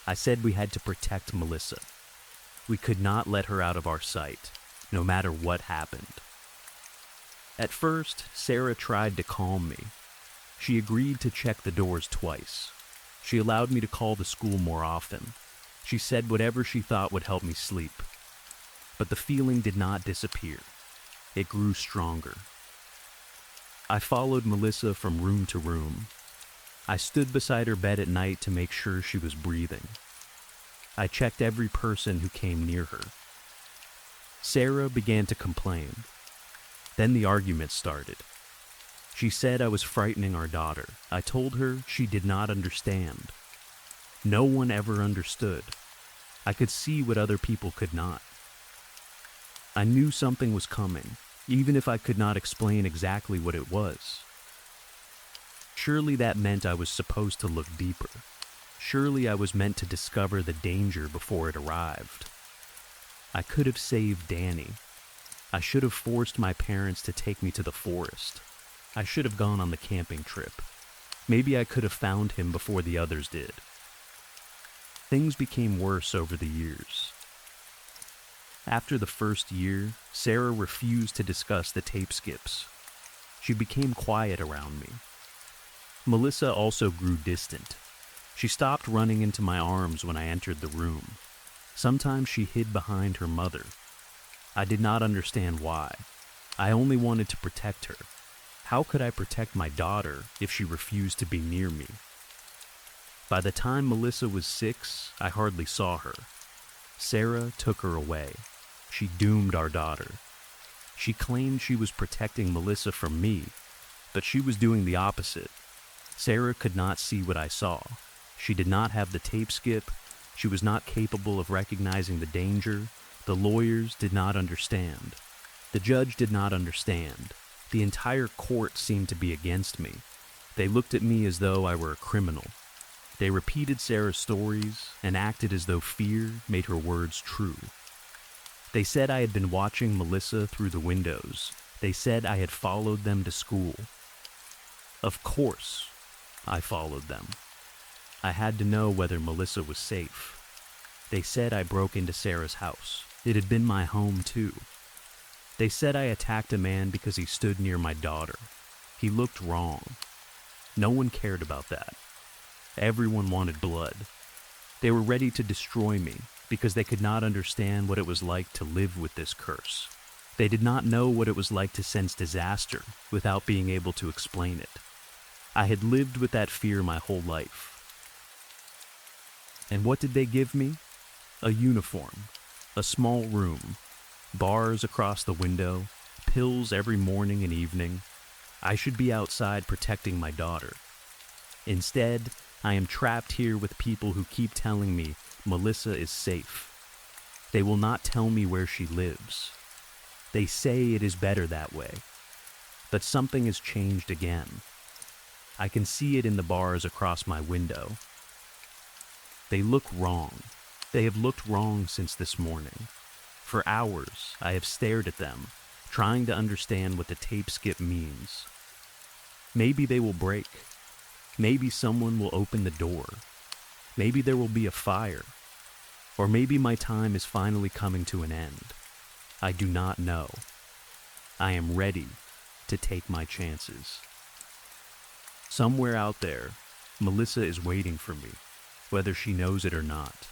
[SPEAKER 1] I said we had to protect Melissa. We could not let her out of our sight, no matter what happened. At first, Sarah tried to calm me. She agreed to check the doors twice. She allowed me to call the school more often. She said whatever she thought would help me sleep. But the feeling did not disappear. It grew stronger. I followed Melissa from room to room. I stood beside her bed at night to make sure she was breathing. I checked every person who came near her. Sarah began to complain. Then the argument started. She said I was frightening our daughter. I told her she did not understand. No one ever understood. I could see what other people could not. I knew something was coming, even if I could not explain exactly what it was. Surely that meant I was supposed to look deeper. Surely I was meant to discover the danger before it arrived. I could have saved Danny. I should have forced my parents to take me to the forest. I should have gone on the camping trip. Maybe I could have found him before the others did. Things became worse over the years. After the first year, Sarah refused to discuss the tape skips. She became quiet around me. Melissa also grew distant. She stopped running into my arms when I entered the room. Sometimes she hid behind her mother. I did not understand why. I only wanted to protect her. How could I protect my daughter if she refused to be near me? By the time Melissa was 6, I hardly saw her. Sarah took her away. She doomed our daughter. She claimed she was protecting Melissa from me, but she was doing the opposite. Sarah could not see what I saw. She did not have the tape skip. She was not capable of recognizing the danger. The lawyers did not understand. The judge did not understand. The entire court seemed to be against me. They looked at me as though I were a criminal. They repeated Sarah's stories and acted as though fear made her words true. They said I had been watching Melissa through the windows. They said I had followed them to school. Of course, I followed them. I had to know whether Melissa was safe. They said I broke into Sarah's house. It had been my home too. They said I attacked a man because he stood near my daughter. He looked wrong. No one cared about that. Everyone wanted blood. They were ready to destroy me because they could not understand what it was like to live with this curse. They did not know what it was like to sense disaster without being able to explain it. I had lived with that fear my whole life. And what did they give me? A uniform, a small room, bars across the window, pills every morning and evening. I should be outside protecting my daughter. Instead, I am trapped here with people who keep telling me Melissa is safe. They will not tell me where she lives. They say it is better that way. But something has changed again. I can see it in the bars across my window. They look wrong. They have looked wrong since this morning. For hours, I have stared at them, trying to understand what the tape skip means. Maybe they will break. Maybe someone will open the door. Maybe there will be a fire. Or maybe my time is finally coming to an end. I do not know. I am ready to take my chances. Somewhere out there, Melissa is waiting for me, whether she knows it or not.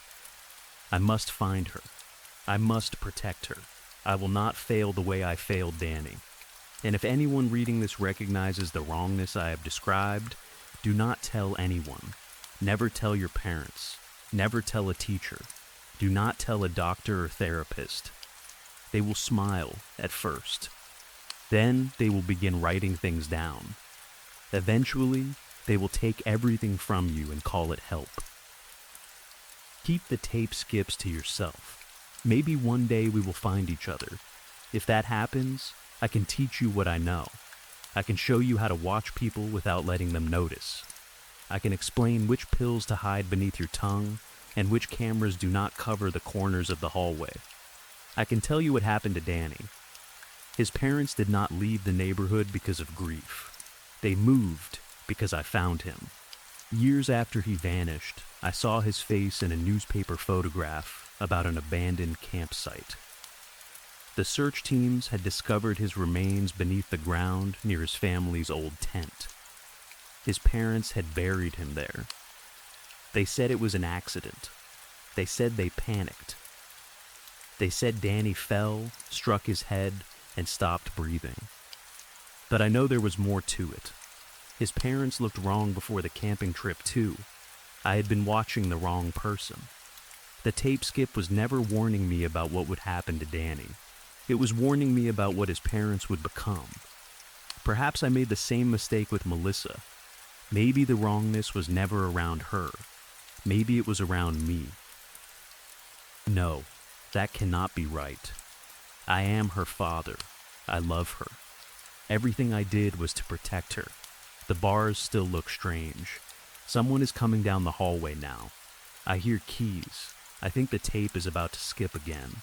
[SPEAKER 1] I must find her. I must protect her. I will not fail the way I failed Danny. And if anyone reading this recognizes the wrongness I have described, do not tell anyone. Never tell your parents. Never tell a teacher. Do not tell a doctor or therapist. They will smile at first. Then they will begin writing things down. Eventually, they will take everything from you and call it help. Keep the tape skips to yourself. Maybe one day we will find each other. If that happens, I can teach you what I know. I can show you how to watch people without letting them notice. I can explain which pills to hide beneath your tongue and which cameras do not cover the corners of the hallway. I can tell you what happened to Danny. His parents did not leave the neighborhood because of grief. They moved because I found him. Years after he vanished, I saw his face in a newspaper photograph about an abandoned campsite. The search teams had discovered his remains beneath the ground near his family's old tent. His parents had buried him there. They said it was an accident. They said they panicked. They said Danny fell, struck his head, and stopped breathing. But I know there was more to it. His parents looked wrong before the camping trip, too. I had been watching the wrong person. The tape skip was never warning me about what would happen to Danny. It was warning me about what his parents would become. Perhaps I made the same mistake with Melissa. Maybe the wrongness was never around her. Maybe it was around me. No, that cannot be right. I am her father. I love her. Everything I did was to protect her. The bars still look strange. Someone is coming down the hallway now. I hear keys. I think the tape is about to skip again.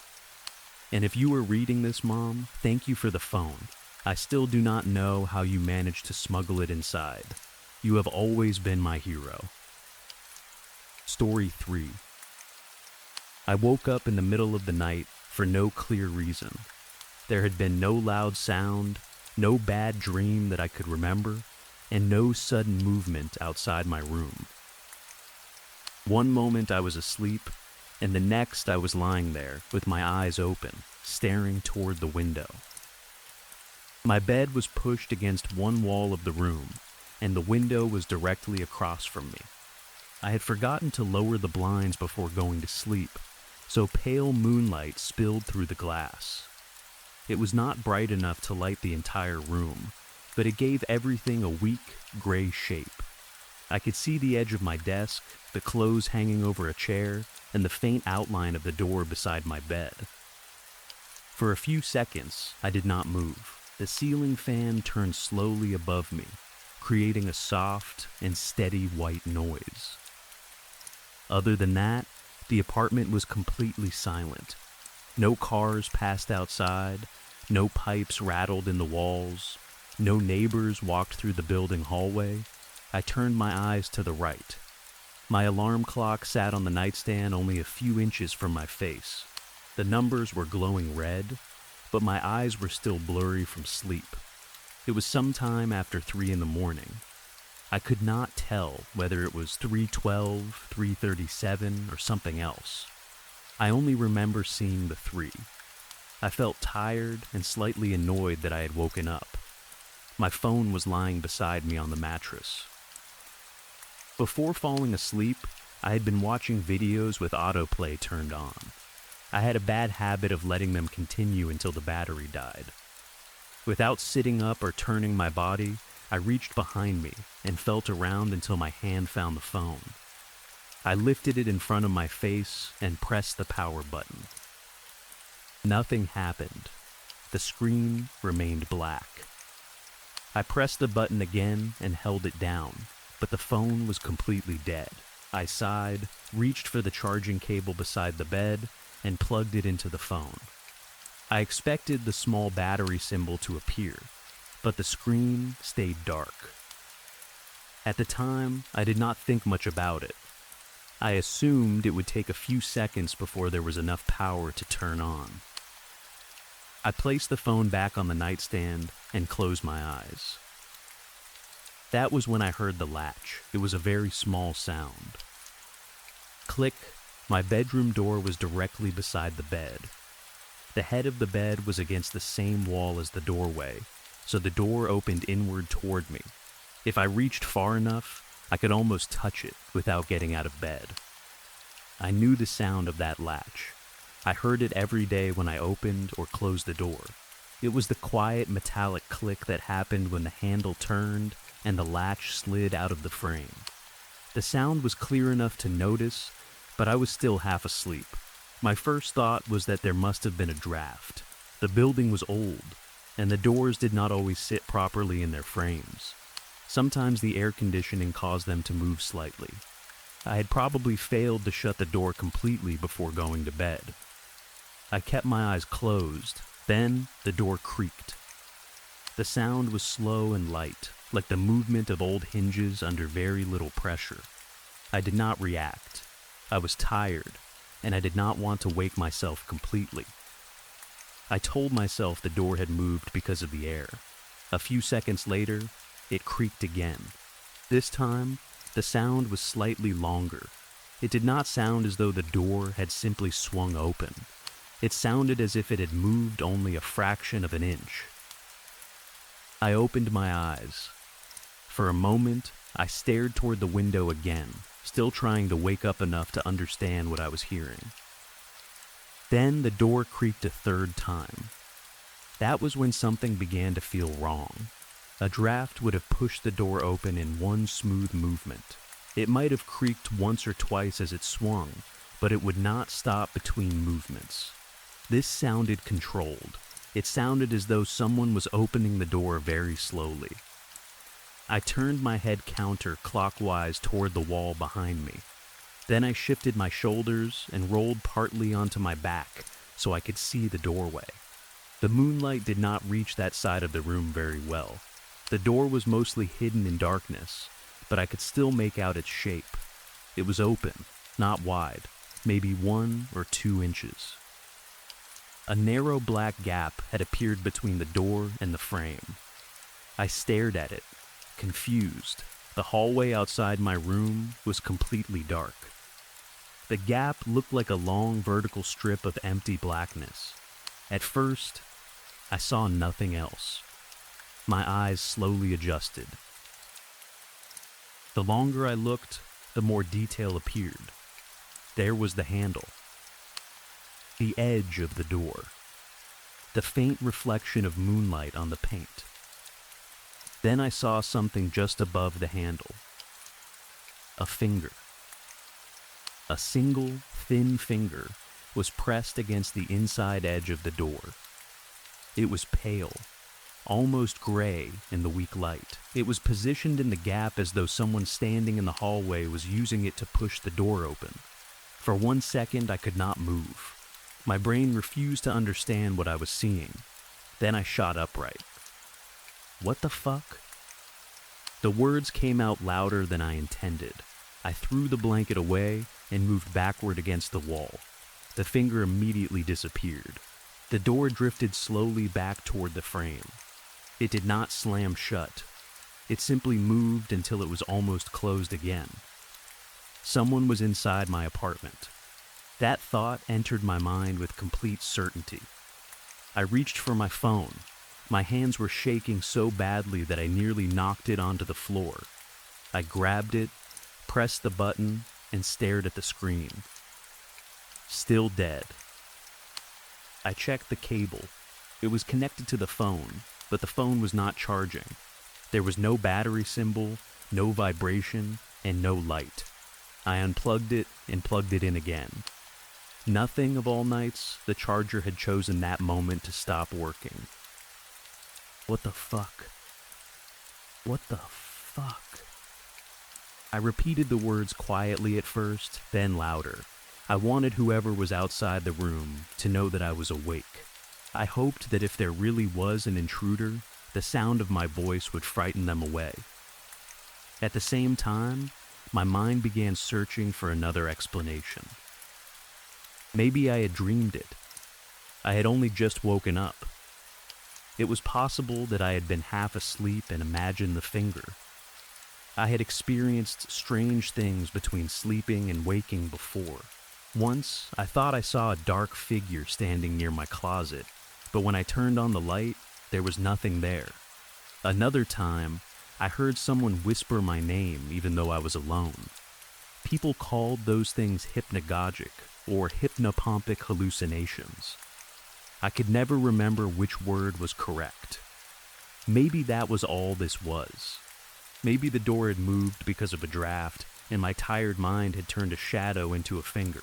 [SPEAKER 1] And if you are reading this, Mom, thank you for the phone. I still do not know how you managed to smuggle it inside. You have always been my hero. Story 3. I woke up in the middle of the night for no clear reason. There had been no loud sound, no bad dream that I could remember, and no sudden movement outside my room. One moment I was asleep, and the next I was lying there with my eyes open, staring toward the window. My bed was pushed against one wall of the room, and the window was directly across from me. I had forgotten to lower the blinds before going to sleep, so pale moonlight spilled through the glass. It was not bright enough to light the entire room, but it gave everything a weak, gray shape. I could see the edge of my desk, the clothes hanging over a chair, and the faint outline of the door beside my bed. For a few seconds, I did not move. The ceiling fan turned slowly above me, creating a soft and steady white noise. Other than that, the apartment was completely silent. No cars passed outside, no pipes rattled in the walls, no neighbors walked through the building hallway. I turned my eyes to the right. My alarm clock sat on the nightstand only a few inches from my face. The numbers were glowing red, but my eyes were still blurry from sleep. It was sometime after 3 in the morning. I could not tell whether it was 3:12, 3:37, or something else. I only remember seeing the 3. I felt tired and slightly annoyed that I had woken up. My phone was lying beside me on the mattress. Before falling asleep, I had been watching videos with autoplay turned on. I had a bad habit of letting them continue until the battery died. Without sitting up or turning my body, I reached behind me and felt around until my hand found the phone. I lifted it in front of my face and pressed the power button. Nothing happened. The screen remained black. I pressed the button again and held it down, but the phone was completely dead. I sighed, reached for the charging cable beside the bed, and plugged it into the phone. I expected the small battery symbol to appear, but the screen stayed dark. At the time, I did not think much about it. I assumed it would take a few seconds before there was enough power to turn on. I placed the phone back on the nightstand and closed my eyes. That was when I heard the latch. It was a very small sound. Click. My bedroom door was directly beside the bed. The head of the bed was against the same wall as the doorway, so the door opened inward toward me. If I reached far enough, I could almost touch it without getting out of bed. I knew the sound of that latch. I heard it every day when I opened or closed the door. It was the quiet metallic click that happened when the handle turned and the latch slid out of the frame. The sound was clear enough to notice, but I was still half asleep. My first thought was that there must have been a draft. The building was old, and the doors did not always sit properly in their frames. Sometimes the air conditioning caused them to move slightly. I had probably failed to shut the door completely before going to bed. I kept my eyes closed. Then the door creaked. The sound was slow and light, like the movement of old hinges under very little pressure. I did not react. I was tired, and I did not want to wake myself completely. I told myself the door had moved because of the air. A few seconds later, it creaked again. This time, the sound was slightly longer. It did not sound as though the door had simply swung open. It sounded as if it had moved only a fraction of an inch. I opened my eyes. For a moment, I stared toward the window again, still trying to wake up enough to understand what I was hearing. Then the door creaked a third time. That was when something began to feel wrong. A draft would have pushed the door open in one smooth movement. It might have creaked once or twice as it swung, but it would not stop between movements. This sounded controlled. It sounded as though someone was opening the door very slowly. I turned my head counter-clockwise toward the wall behind me. Then I shifted my shoulders and rolled partly onto my back so I could see the doorway. The moonlight did not reach that side of the room very well. The door was mostly hidden in darkness, but I could still make out its shape. It was open, not wide, maybe 1 or 2 inches. A narrow black gap had appeared between the door and the frame. I stared at it, confused. The hallway outside my room was completely dark. The gap looked like a long vertical strip of empty blackness. At first, I saw nothing else. My eyes slowly adjusted. The longer I looked, the more detail appeared. There was the handle. The edge of the door. The faint reflection of moonlight on the paint. Then I saw something just above the handle. A finger. A single, thin finger was pressed against the inside edge of the door. It was pale, almost gray in the weak light. It was positioned in the gap as though someone standing in the hallway was using it to push the door open. For 1 second, I could not move. My brain refused to understand what I was seeing. Then I shot upright. What the fuck? The words came out louder than I intended. I threw the blanket away and moved backward against the wall. The finger immediately disappeared. The door drifted slowly back toward the frame. It did not slam shut. It simply moved until it was almost closed again. Someone was inside my apartment. That thought entered my mind with complete certainty. I reached for my phone. My hands were shaking so badly that I nearly knocked it onto the floor. I grabbed it, pressed the button, and stared at the screen. Still dead. I checked the cable. It was connected to the phone, but the phone was not charging. There was no battery symbol, no vibration, and no light. I unplugged it and plugged it in again. Nothing of all nights, the charger had chosen that moment to stop working. What the fuck? What the fuck? I repeated the words quietly at first, then louder. I wanted whoever was outside the room to know that I was awake. I hoped that if there really was an intruder, the sound of my voice would frighten them away. At the same time, my mind began searching for another explanation. Maybe I had dreamed it. I had only just woken up. It was possible that I had been half asleep and imagined the finger. I had experienced strange things between sleeping and waking before. Once, I thought I saw a dark figure standing near my closet, but when I turned on the light, there was nothing there. Another time, I heard someone whisper my name even though I was alone. People called those things hypnagogic or hypnopompic hallucinations. I could never remember which word was correct. Maybe that was all this was. Maybe the door had moved because of a draft, and my tired mind had turned a shadow into a finger.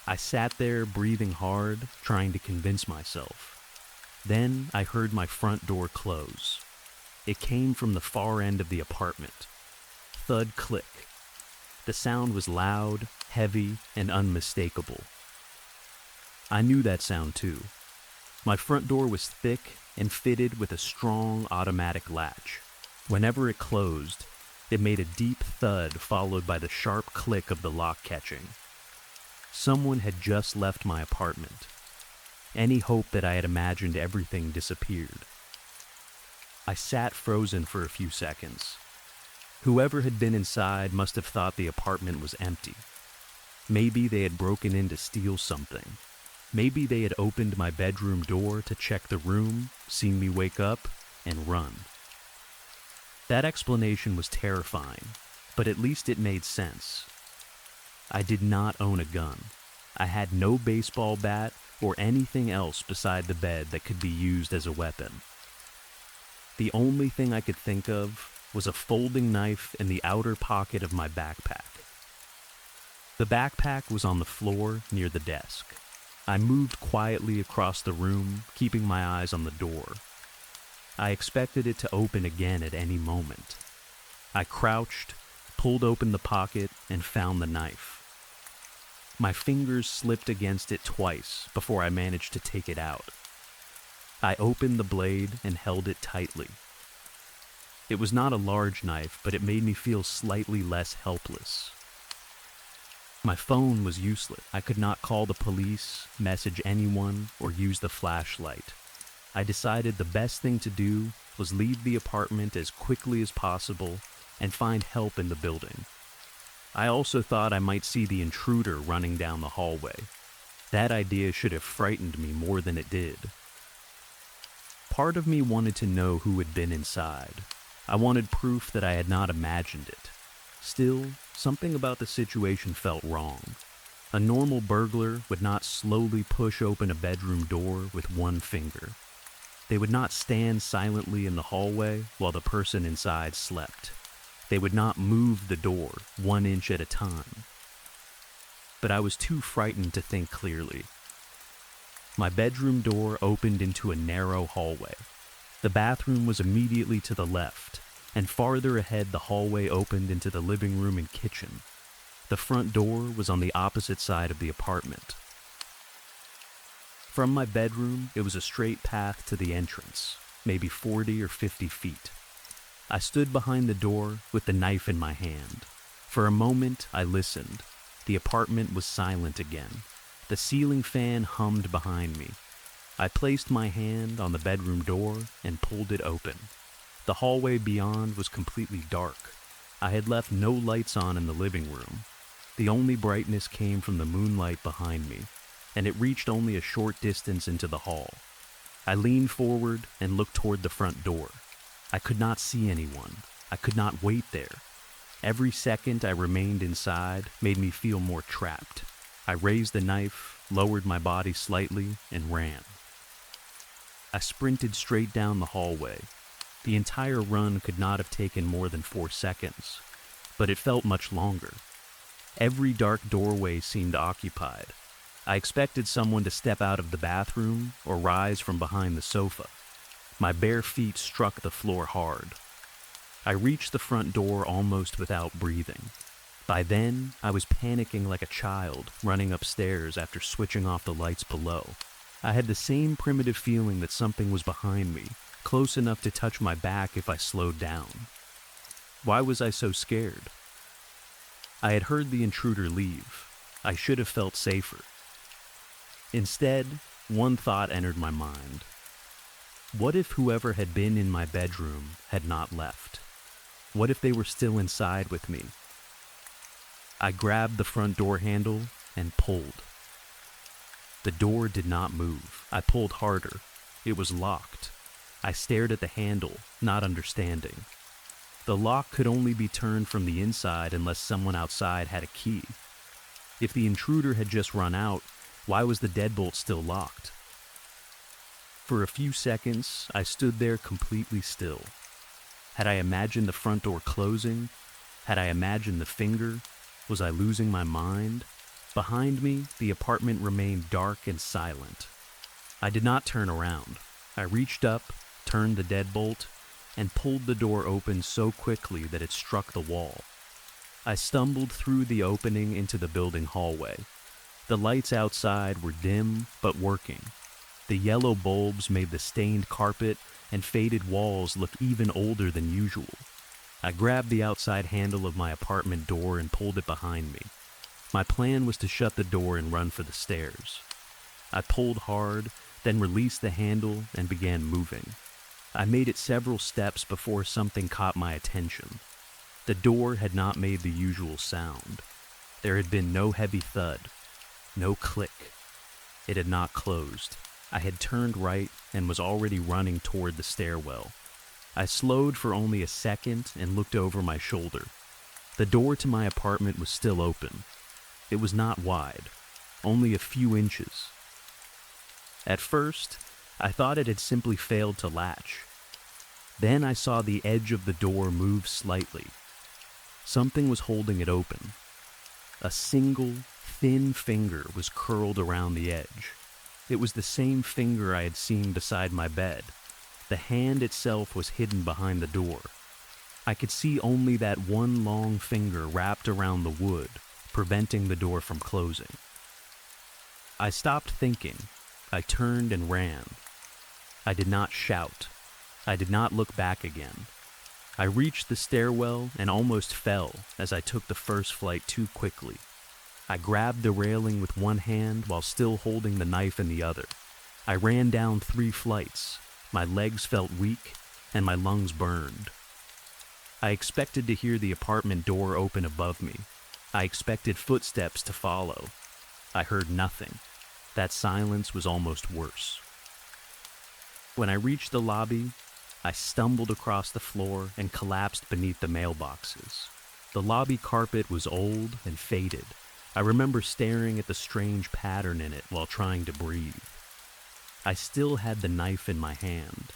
[SPEAKER 1] I sat there breathing hard, trying to convince myself. Then I heard my front door close. It came from the far end of the apartment. Thud click. The sound was loud, heavy, and unmistakable. I knew that sound too. My front door was thick and fitted with a strong automatic latch. Whenever it closed, it made a deep thud followed by the sharp click of the lock catching. Someone had just left my apartment. Any hope that I had imagined everything disappeared. I sat frozen for a few seconds. Whoever had been inside must have thought the apartment was empty. Maybe they had broken in to steal something. Maybe they had opened my bedroom door to check the room, seen me wake up, and run. That explanation was terrifying, but at least it made sense. I did not own a gun. I had no baseball bat or anything else beside the bed that could be used as a weapon. The only thing I could think of was a folding knife in the outer pocket of my backpack. The backpack was on the floor near the desk. I moved quietly across the room, keeping my eyes on the door. I expected it to open again at any moment. I crouched, pulled open the pocket, and found the knife. My fingers slipped against it twice before I managed to take it out. I opened the blade and held it tightly. It was not a large knife, but it made me feel slightly less helpless. My phone was useless. I could not call the police, message anyone, or use the flashlight. I decided the best thing to do was leave the apartment as quickly as possible and find help in the building. I also thought I might see the intruder running down the hallway. That idea should have frightened me more than it did. Part of me wanted to know who had been inside. I wanted proof that I had not imagined it. Still, something about the situation felt wrong. A normal burglar would not slowly push open a bedroom door with one finger. They would not stand silently in the hallway while the person inside slept. They would not move the door 1 inch at a time. But I was too frightened to think clearly. My bedroom door opened into a narrow hallway. The bathroom was immediately to the left, and farther ahead the hallway opened into the living room and kitchen. The front door was on the opposite side of the apartment. From my bedroom, it was a straight path to the entrance, maybe 40 or 50 feet. I stood behind the door with the knife in my hand. For a moment, I listened. The apartment was silent again. The ceiling fan hummed behind me. I placed my hand on the bedroom door and pulled it open. The hallway beyond was completely dark. I had left no lights on in the living room. The only brightness came from the moonlight behind me, and it reached only a short distance into the hall. I leaned forward and looked toward the front door. I could not see anyone. I could not wait there. Every second I remained inside made me feel more trapped. I raised the knife, lowered my body slightly, and ran. I sprinted straight down the hallway. The entire run could not have taken more than 4 seconds, but it felt much longer. Every dark doorway seemed occupied. I expected someone to step out of the bathroom or rise from behind the sofa. My bare feet struck the floor hard. I reached the front door almost without breathing. By then, I was panicking like a child, running upstairs after switching off the lights below. I had the same primitive feeling that something was behind me, close enough to touch my back if I slowed down. Why was I so scared? I had heard the intruder leave. I should have felt safer. Instead, one thought entered my mind. What if whoever had been in my bedroom had not left? What if they were still inside with me? I grabbed the front door handle and pulled. The door did not move. I pulled harder. It was locked. I stared at the handle, not understanding. The lock could only be turned from the inside unless someone outside had a key. If the intruder had just run out, why was the deadbolt still locked? For a few seconds, I stood there completely still. Had I imagined the front door closing? Had I imagined the finger? Was I losing my mind? Behind me, the apartment remained dark and silent. I did not turn around. I reached up, turned the deadbolt, and pulled the door open so quickly that it struck the wall. I stumbled through the opening into the building hallway. The lights outside were dim but working. The yellow bulbs made the stained carpet and faded walls look even older than usual. I grabbed the outside handle of my apartment door and pulled it behind me. My plan was to shut the door and run for the stairs. I pulled hard, then released the handle and began moving. I made it several steps before something caught my attention. The door had not made the usual sound. There had been no heavy thud, no click. It had not closed. I had turned right and was already running toward the stairwell. I slowed for only a second and looked over my shoulder. The door to my apartment was still open. It was not wide, only a few inches. At first, I thought it had simply failed to latch. Then I saw the edge of the door move slightly. Something was holding it open. A single, thin finger was curled around the edge. It was the same finger I had seen beside my bed. The hand itself was hidden behind the door. I could see only that one long finger wrapped around the wood, preventing the door from closing. I stopped thinking. I turned and ran. I did not shout. I did not look back again. I reached the stairwell and almost fell as I took the first flight too quickly. I grabbed the railing with one hand while still holding the knife in the other. I ran down 3 flights. My legs felt weak and my lungs burned. I expected to hear the apartment door open above me. I expected footsteps to follow. I heard nothing. That silence was almost worse. When I reached the lobby, I stumbled across the floor and collapsed beneath the mailboxes. The lobby carpet was old and faded. I remember staring at the strange pattern in it while trying to breathe. I still had the knife in my hand.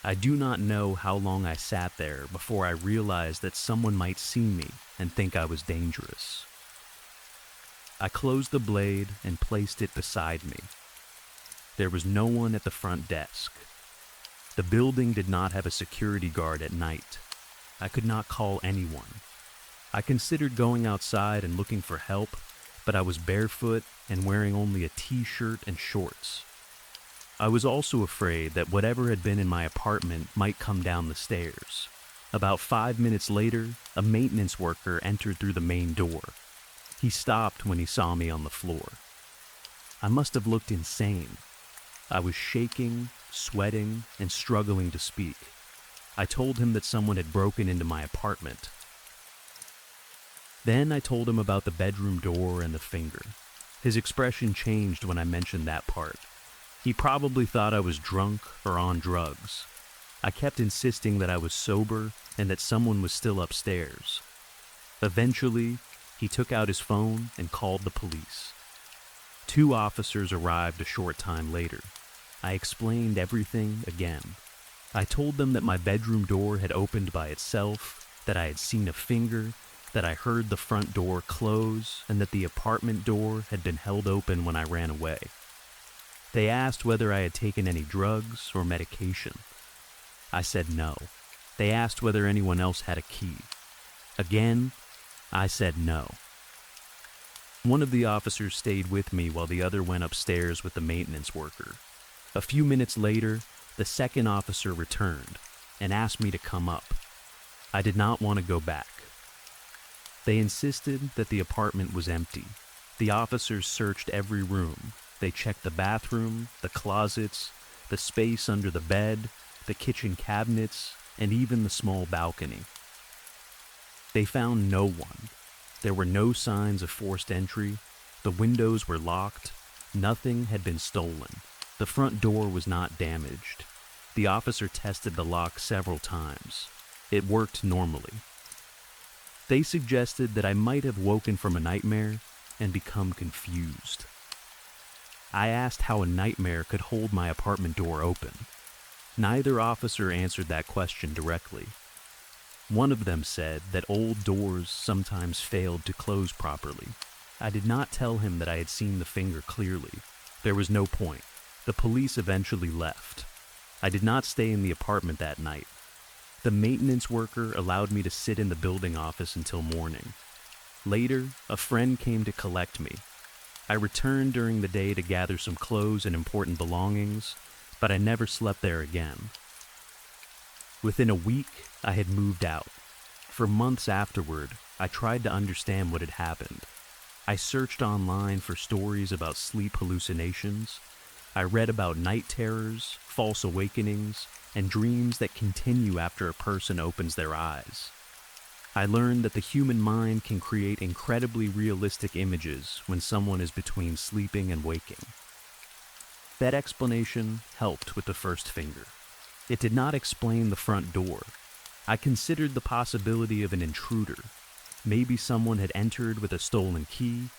[SPEAKER 1] I do not know how long I sat there before I realized that someone might see me and think I was dangerous. I closed the blade and placed it beside me. There was no one at the front desk. The building did not have a security guard at night. I could not call anyone. I considered going outside and looking for help, but I was barefoot and wearing only a t-shirt and shorts. I was also afraid that whatever had been in my apartment might come down the stairs. About 5 minutes later, a maintenance worker entered through the main door. He stopped when he saw me on the floor. I must have looked insane. I was shaking, sweating, and struggling to speak. I told him that someone had broken into my apartment. Then I told him about the bedroom door and the finger. His expression changed when I mentioned that part. He probably thought I was drunk or on drugs. I kept insisting that I was sober and that someone was still upstairs. Eventually, he took out his phone and called the police. 2 officers arrived a short time later. I explained everything again. I told them that my bedroom door had opened by itself, that I had seen a finger, that I heard the front door close, and that the apartment door had been held open when I ran away. They asked whether I had taken any drugs or medication. I said no. They asked whether anyone else had a key. Again, I said no. One of the officers stayed with me while the other went upstairs with the maintenance worker. A few minutes later, the second officer returned and asked me to come up. I did not want to go back. They insisted that the apartment was empty. The officers searched every room. They checked the bathroom, the closets, the space under the bed, the kitchen cabinets, and even the small balcony. They found no one. There were no signs of forced entry. The windows were locked. Nothing had been stolen. The front door was not damaged. The officer tested the lock several times. It worked normally. They suggested that I might have woken from a nightmare and become confused. I asked how a nightmare could hold my apartment door open. Neither officer answered that question directly. One of them said that old doors sometimes failed to close properly. I did not tell him that I had seen the finger clearly. There was no point. The police eventually left. I did not stay in the apartment that night. The maintenance worker allowed me to sit in the building office until morning. Later, a friend came to collect me. I returned during the day to gather some clothes and important belongings, but I never slept there again. Within a week, I had moved out. For months afterward, I tried to understand what had happened. I searched online for stories about sleep hallucinations. I read about night terrors, false awakenings, and dreams that continue after a person opens their eyes. I learned that the human mind can create incredibly realistic images when someone is between sleeping and waking. That explanation helped with the first finger. It did not explain the front door. I considered the possibility of an intruder. Maybe someone had entered with a stolen key.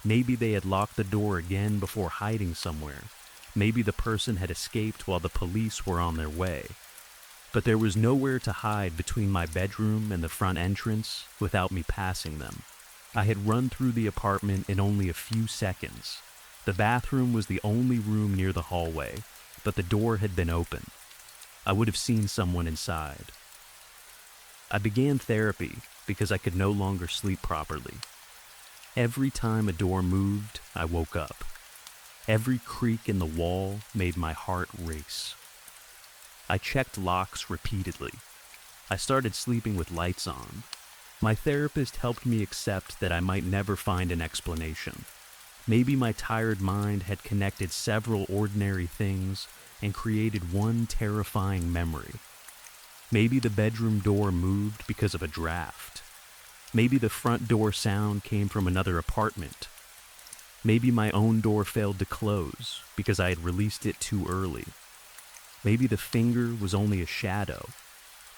[SPEAKER 1] Maybe they had locked the door again before hiding somewhere. Maybe the person had escaped while the police were on their way. But there was nowhere to hide between my bedroom and the front entrance without me passing them. I had run through the apartment in only a few seconds. The bathroom was the only room near the hallway, but the door had been open. I would have seen someone inside. I began therapy because I could no longer sleep properly. Every time a door moved, I woke up. Every creak in the wall made my heart race. I checked locks repeatedly. I started sleeping with lights on. My therapist helped me accept that I might never find an explanation. Maybe my tired mind had connected several ordinary things and created one terrifying memory. Maybe the bedroom door moved because of a draft. Maybe the front door sound came from another apartment. Maybe my own door failed to close because I had released it too early. Maybe the finger was only a shadow.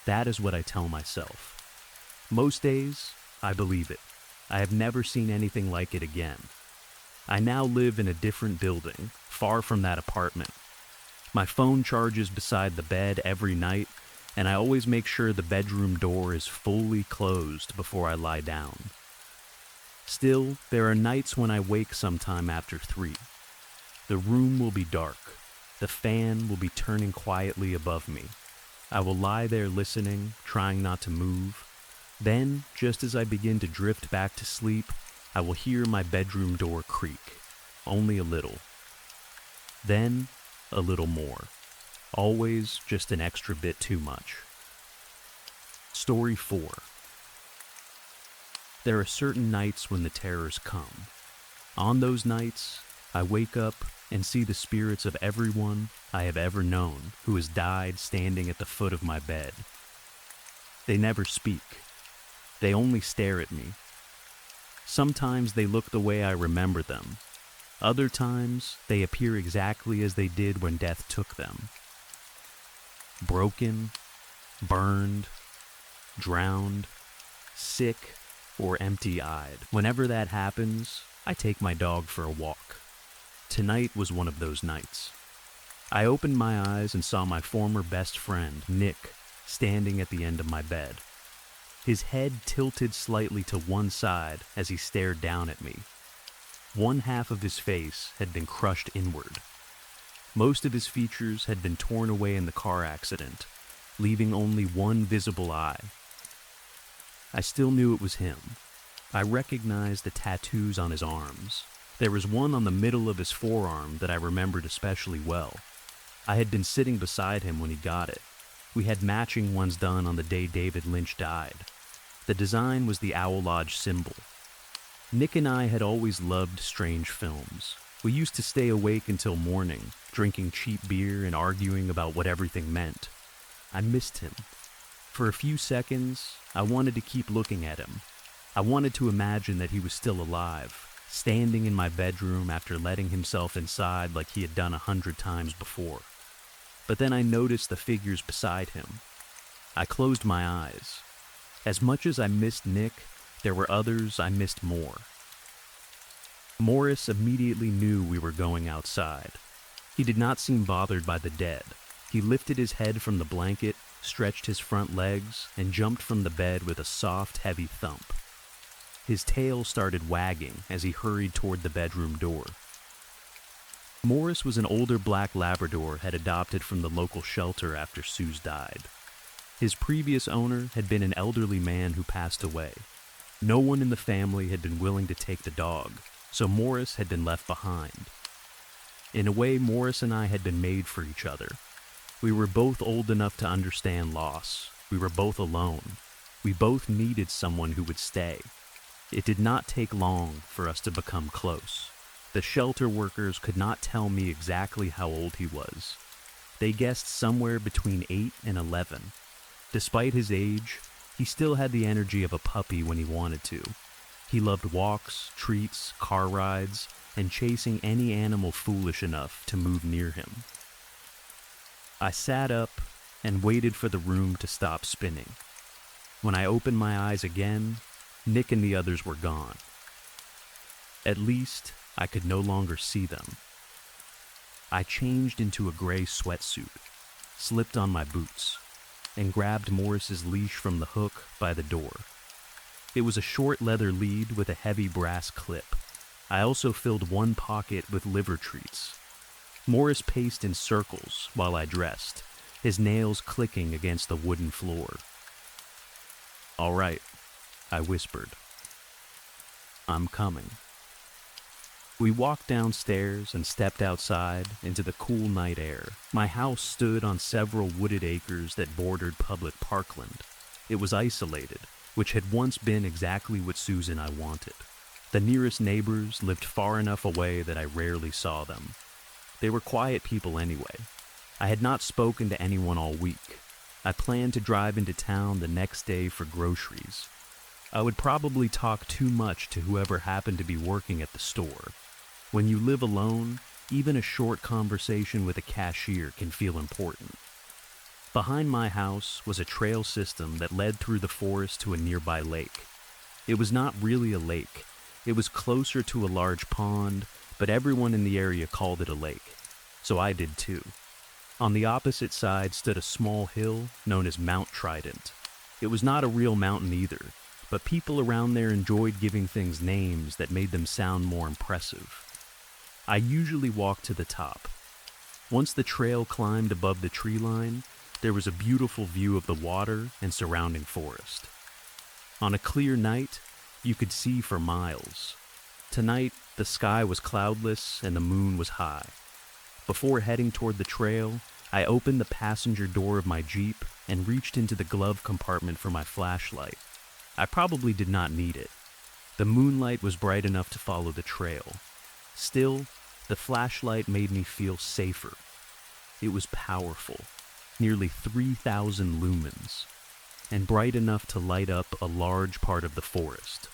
[SPEAKER 1] That is what I tell myself. Most days, I believe it. I have never seen anything like it again. I now live in a different building, far from that apartment. My phone charges beside the bed every night, and I always make sure the bedroom door is fully closed before I lie down. Still, there are nights when I wake sometime after 3. The room will be dark. The fan will be turning quietly above me. I will lie there listening, trying not to move. Then, just as I begin to drift back to sleep, I will hear my bedroom door creak, only a little. Then, a little more. Always just an extra bit too much. Story 4. There are certain nights when the terrors come. On those nights, I wake up and see the spirits of everyone I have ever known who has died standing at the foot of my bed. They never speak. They only stare at me. Sometimes they look the way I remember them. Other times, they appear exactly as they did when death took them. Broken, burned, drowned, sick, or empty-eyed. Whenever that happens, I take my dog for a walk. Tonight was one of those nights. I opened my eyes and saw my former best friend, Nick, standing at the end of my bed. His head tilted slightly to one side as he stared down at me. One half of his face had been crushed inward. Most of his features had been torn away in the car accident, leaving only one visible eye. I still knew it was him. I recognized the tattoos on his arms. There was one on the middle of his forearm that I remembered especially well. I had been sitting beside him when he got it. We had matching ones done on the day David Lynch died. The design was the Owl Lodge symbol. Nick and I had always loved strange films. We used to stay awake until morning, drinking cheap beer and arguing about what everything meant. I missed him. For a few seconds, I wanted to keep looking at him. I wanted to imagine that he was still alive, standing in my bedroom after letting himself inside like he had done 100 times before. But then I noticed the figures beside him. I closed my eyes. As much as I missed Nick, there were others I missed more. Morris immediately knew we were going outside. He did not seem bothered by the dead. He lifted his head from the blanket, stretched his front legs, and jumped from the bed with a soft, heavy thump. His tail started wagging as he hurried toward the bedroom door. Morris was an older black Labrador had adopted from the local shelter after Sue's died. His previous owner had been an elderly man who passed away. No one in the family had been willing to take the dog, so Morris had been left behind. In a way, Morris and I had been made for each other. We were both old enough to understand loss. We were both alone. We both needed someone who would stay. It did not take long for us to become close. The shelter workers could not tell me exactly how old he was. They guessed somewhere between 8 and 11. Despite his age, he still had the energy of a puppy when he wanted to. He loved walks, treats, car rides, and chasing any animal foolish enough to move near him. I sat up and waited for the room to stop spinning. When I opened my eyes again, Nick and the others were gone. At least, I could no longer see them. I changed into a gray sweatsuit, slipped on my boots, and grabbed Morris's leash from the hook by the door. It was a short leather lead with a heavy brass clip. I also filled one pocket with liver treats. Morris paced in circles while I dressed, his nails clicking against the wooden floor. "All right," I whispered. "I'm coming." We walked downstairs and stepped outside into the cool night air. My house stood on several wooded acres that bordered public parkland. It was isolated, which had once been exactly what Susan and I wanted. The nearest neighbors lived far enough away that I rarely saw them. They were quiet people anyway. I had not spoken to anyone all week. I planned to drive into town the next day for groceries. I would probably talk too much to whoever happened to be working at the store. When you live alone, even a short conversation with a cashier can feel important. Behind my house was a trail system that led through the forest to a nearby lake. It was not really a lake. It was closer to a large pond, but everyone in the area called it a lake, so I did too. On the opposite side stood a small hill known as Mount Trident. It was not a real mountain either, but people around there enjoyed giving things names that made them sound more impressive. I usually walked to the top. Once the trail climbed above the tree line, there was a beautiful view of the water and surrounding forest. On a clear night, you could see for miles. Tonight, the sky was cloudless and the moon was high. Before heading toward the trail, I opened the passenger door of my Jeep and reached into the glove compartment for my flashlight. I probably did not need it. The moonlight was bright enough to follow the trail. Still, the flashlight made me feel safer. It was powerful, nearly 3,000 lumens, and bright enough to light up a large part of the forest.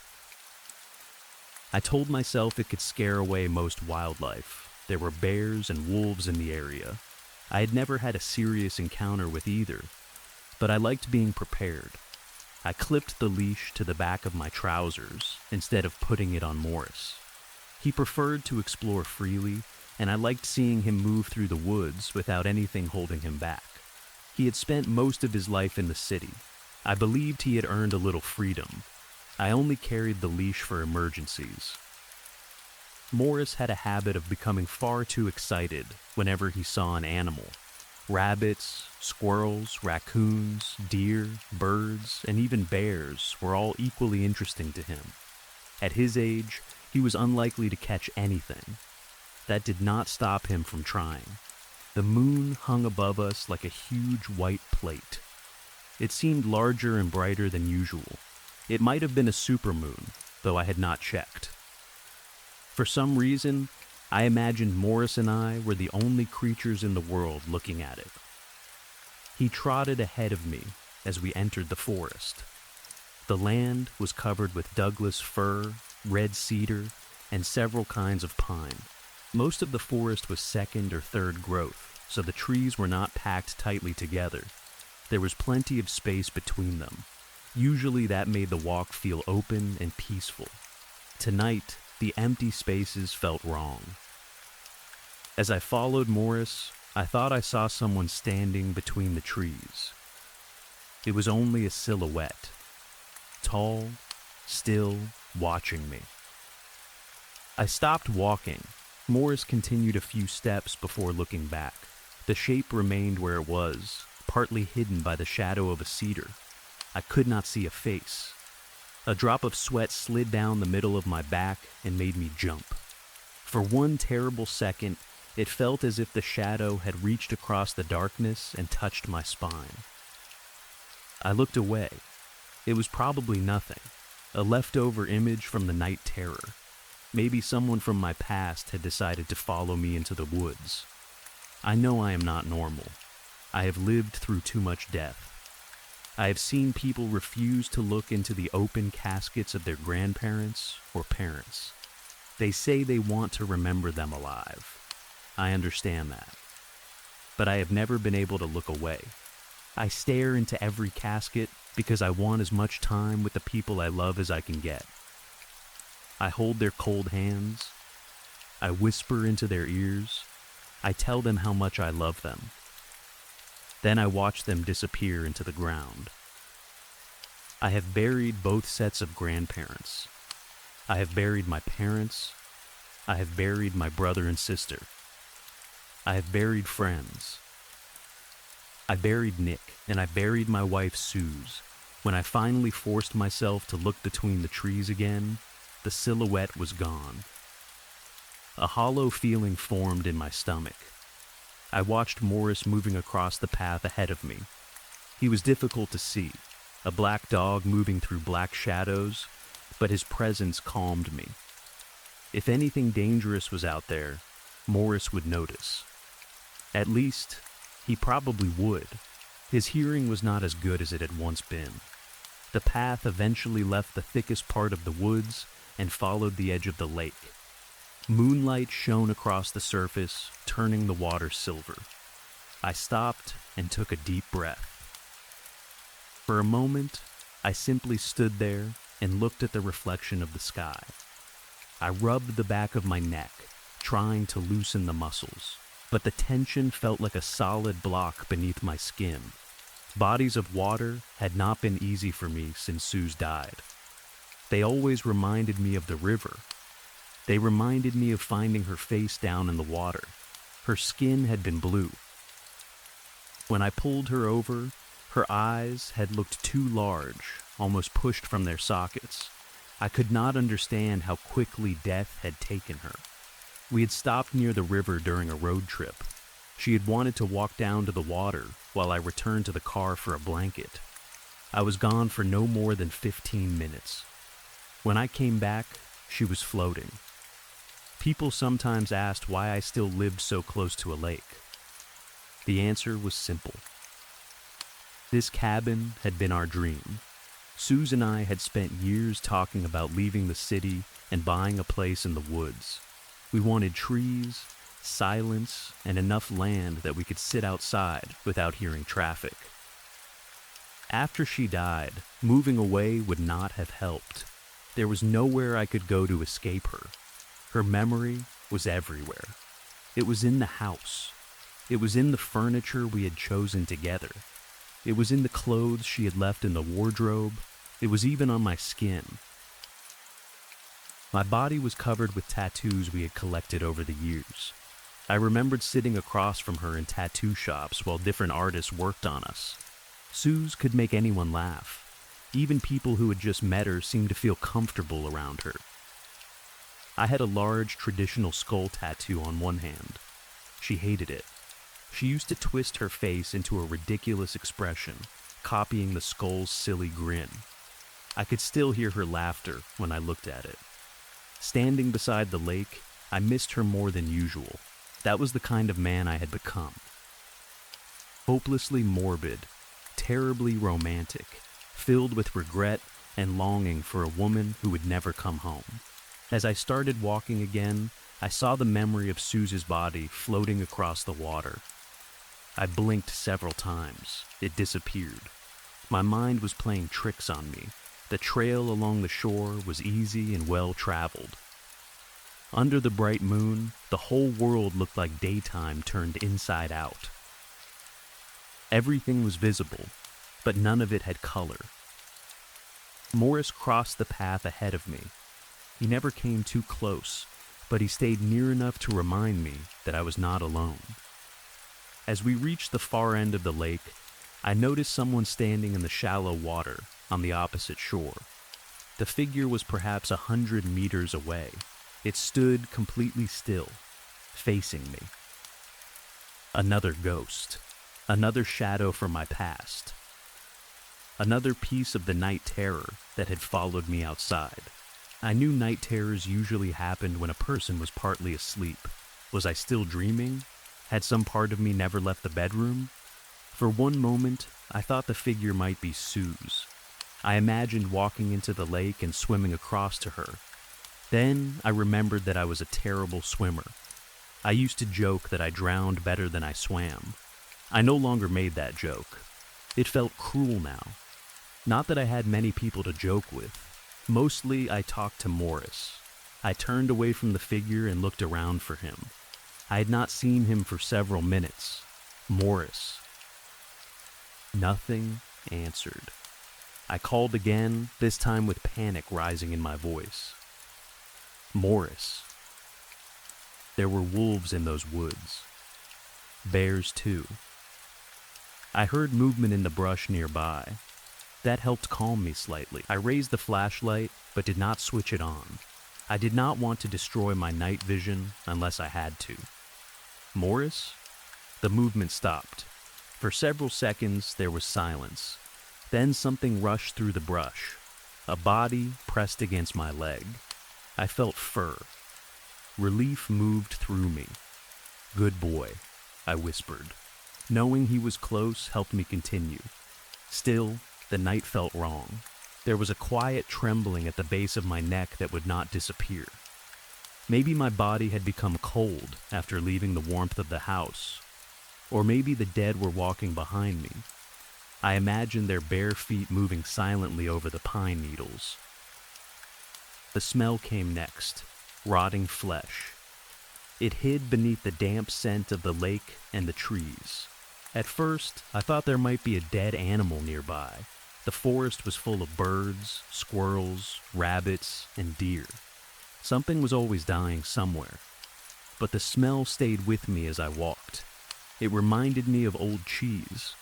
[SPEAKER 1] I told myself it could scare away most wildlife. There were bears and wolves in the area. I had never had a serious encounter with either, but I liked being prepared. I clipped the leash to the back of my trousers instead of putting it on Morris. He preferred to explore freely, and I liked seeing him move through the woods without anything holding him back. He had spent most of his life in the city. I believed he had earned a little freedom. I only carried the leash for emergencies. Morris had a habit of becoming far too excited whenever he saw an animal. Rabbits, squirrels, raccoons, deer, birds, and even bears were all equally interesting to him. At his age, he was unlikely to catch anything. That did not stop him from trying. The moon hung above us like a huge white plate. It seemed larger and brighter than usual. It might have been a supermoon, though I had not checked. For some reason, I imagined Morris and I were the only creatures in the world looking at it. He trotted ahead of me as we entered the forest. The land was covered with Douglas fir, red cedar, and several kinds of pine. Most of the forest was second or third growth, so the trees were not packed tightly together. There was plenty of space between them. Usually that made the walk feel open and peaceful. Tonight, the empty spaces felt wrong. As I followed Morris, I thought I saw someone standing between the trees. It was only a silhouette, tall, still, watching me. I stopped walking. Morris continued a few steps before looking back. The shape remained where it was, partly hidden by the shadow of a cedar. I could not see a face. A drop of sweat slid down the middle of my back and made me jump. For one terrible second, it felt as if the shadow had reached across the darkness and touched my spine. I looked away. It was probably nothing, a leftover image from the night terror. Maybe someone from my past had decided to follow me into the woods. I know I am not normal. I have lived through too much death. I have seen people refuse to look into the open caskets of their grandparents or parents. They say they want to remember them alive. I understand that. But I have never been able to look away. I stare into every casket because I want as much time with the people I love as I can get. I hold their cold hands. I whisper into their ears. I tell them how much I love them. Then I watch them disappear into the ground. I have buried both sets of grandparents. I have buried my parents. I have buried my brother and sister. I have buried friends. I buried Nick, and I buried my wife Suze. When I finally forced myself to look between the trees again, the silhouette was gone. A hollow feeling formed in my stomach. I watched Morris moving across the path ahead of me. He was difficult to see, a black dog moving through black shadows, but his presence calmed me. If anything dangerous was out there, Morris would notice. At least, he probably would. His hearing was not as good as it had once been. The path eventually left the thickest part of the woods and followed the edge of the lake. Moonlight shone across the surface, turning the water silver. I stopped and took a deep breath. For a moment, I simply stood there and looked at the reflection of the sky. I rubbed the back of my neck, trying to loosen the muscles, but the tension felt like a solid block beneath my skin. Bodies of water had not been easy for me since Suze died. They always reminded me of the river. They reminded me of finding her face down in the water. Her skin had been blue. When I pulled her over, her eyes had looked too large, almost pushed from their sockets. I could not understand how quickly death had taken her. We had stopped near the river during a road trip. She had wanted to walk down to the water while I returned to the car for a blanket. I was gone for no more than 15 minutes. When I came back, she was floating. People sometimes asked why I still lived so close to a lake. The answer was simple. This cabin had been our dream. Suze and I had spent years talking about leaving the city and buying a place in the woods. We wanted trees, silence, and enough land that we could sit outside without hearing traffic. After she died, moving away would not have helped. There was nowhere I could go to escape her. Her memory was everywhere. It was in the house. It was in the furniture we had chosen together. It was in the clothes she had left in the wardrobe. It was even on my skin. My body was covered with tattoos we had collected over the years. I remembered sitting across from her in tattoo shops while different artists worked on us. Suze could make anyone laugh. Even people who had just met her seemed to feel comfortable around her. I had a large traditional skull tattoo on one hand. She hated it. She used to twist her face into a ridiculous expression, copying the skull's silly grin. I could still hear her laughter when I looked at it. Standing beside the lake, I missed her more than usual. That was the kind of man I had become. Hopelessly morbid, terribly romantic, filled with regret and longing for a woman who would never come home. As I started walking again, I saw the memory of Suze's body floating across the water. I blinked several times. It disappeared. My mind was playing tricks on me. The trail along the shore was easy and well-traveled. Under the bright moon, the whole world looked like daytime turned inside out. Everything was visible, but none of it had color. Morris crossed the path ahead of me. He never came too close, but he stayed near enough to remind me that I was not alone. As we reached the far end of the lake, I noticed someone standing in the shallow water on the opposite shore. The figure was perhaps 100 meters away. It stood completely still, facing me. Another ghost, another shadow from my past, another piece of the night terror that had followed me outside. I knew night terrors usually happened when a person was partly asleep. Was I still dreaming? Had some part of me never left the bedroom? For one moment, I thought the figure might be Suze. I imagined walking into the lake and swimming across to her. Then I remembered that I was a terrible swimmer. I used to joke that I drowned better than I swam. I no longer made that joke. It felt cruel now. Not that I had many people to joke with. Mostly I talked to Morris. I turned away from the figure and looked around for him. I had not seen him for several minutes. Morris. Nothing answered. I called again, this time with panic rising in my voice. Morris. There were wolves in those woods. Bears too. I heard movement in the brush nearby. That helped calm me slightly. I raised the flashlight, but did not switch it on. I did not want to destroy my night vision unless I had to. Morris? The movement stopped. For several seconds, there was silence. Then something rushed through the brush. A body pressed against my leg. I felt fur. Relief moved through me. Good boy, I whispered. Knowing he was close helped me continue. Still, the night felt wrong. There was a quiet trembling at the base of my neck that would not disappear. Maybe my body had become cold after leaving the warmth of the house. Or maybe the dead were walking behind me. I imagined their bare feet moving silently over the pine needles. The smell came next, rotting flesh. It hid beneath the damp scent of the lake and the trees. At first, I thought there might be a dead animal nearby. The forest was full of birds, squirrels, rabbits, and deer. Something was always dying somewhere. But the smell stayed with me as I walked. It reminded me of old cheese.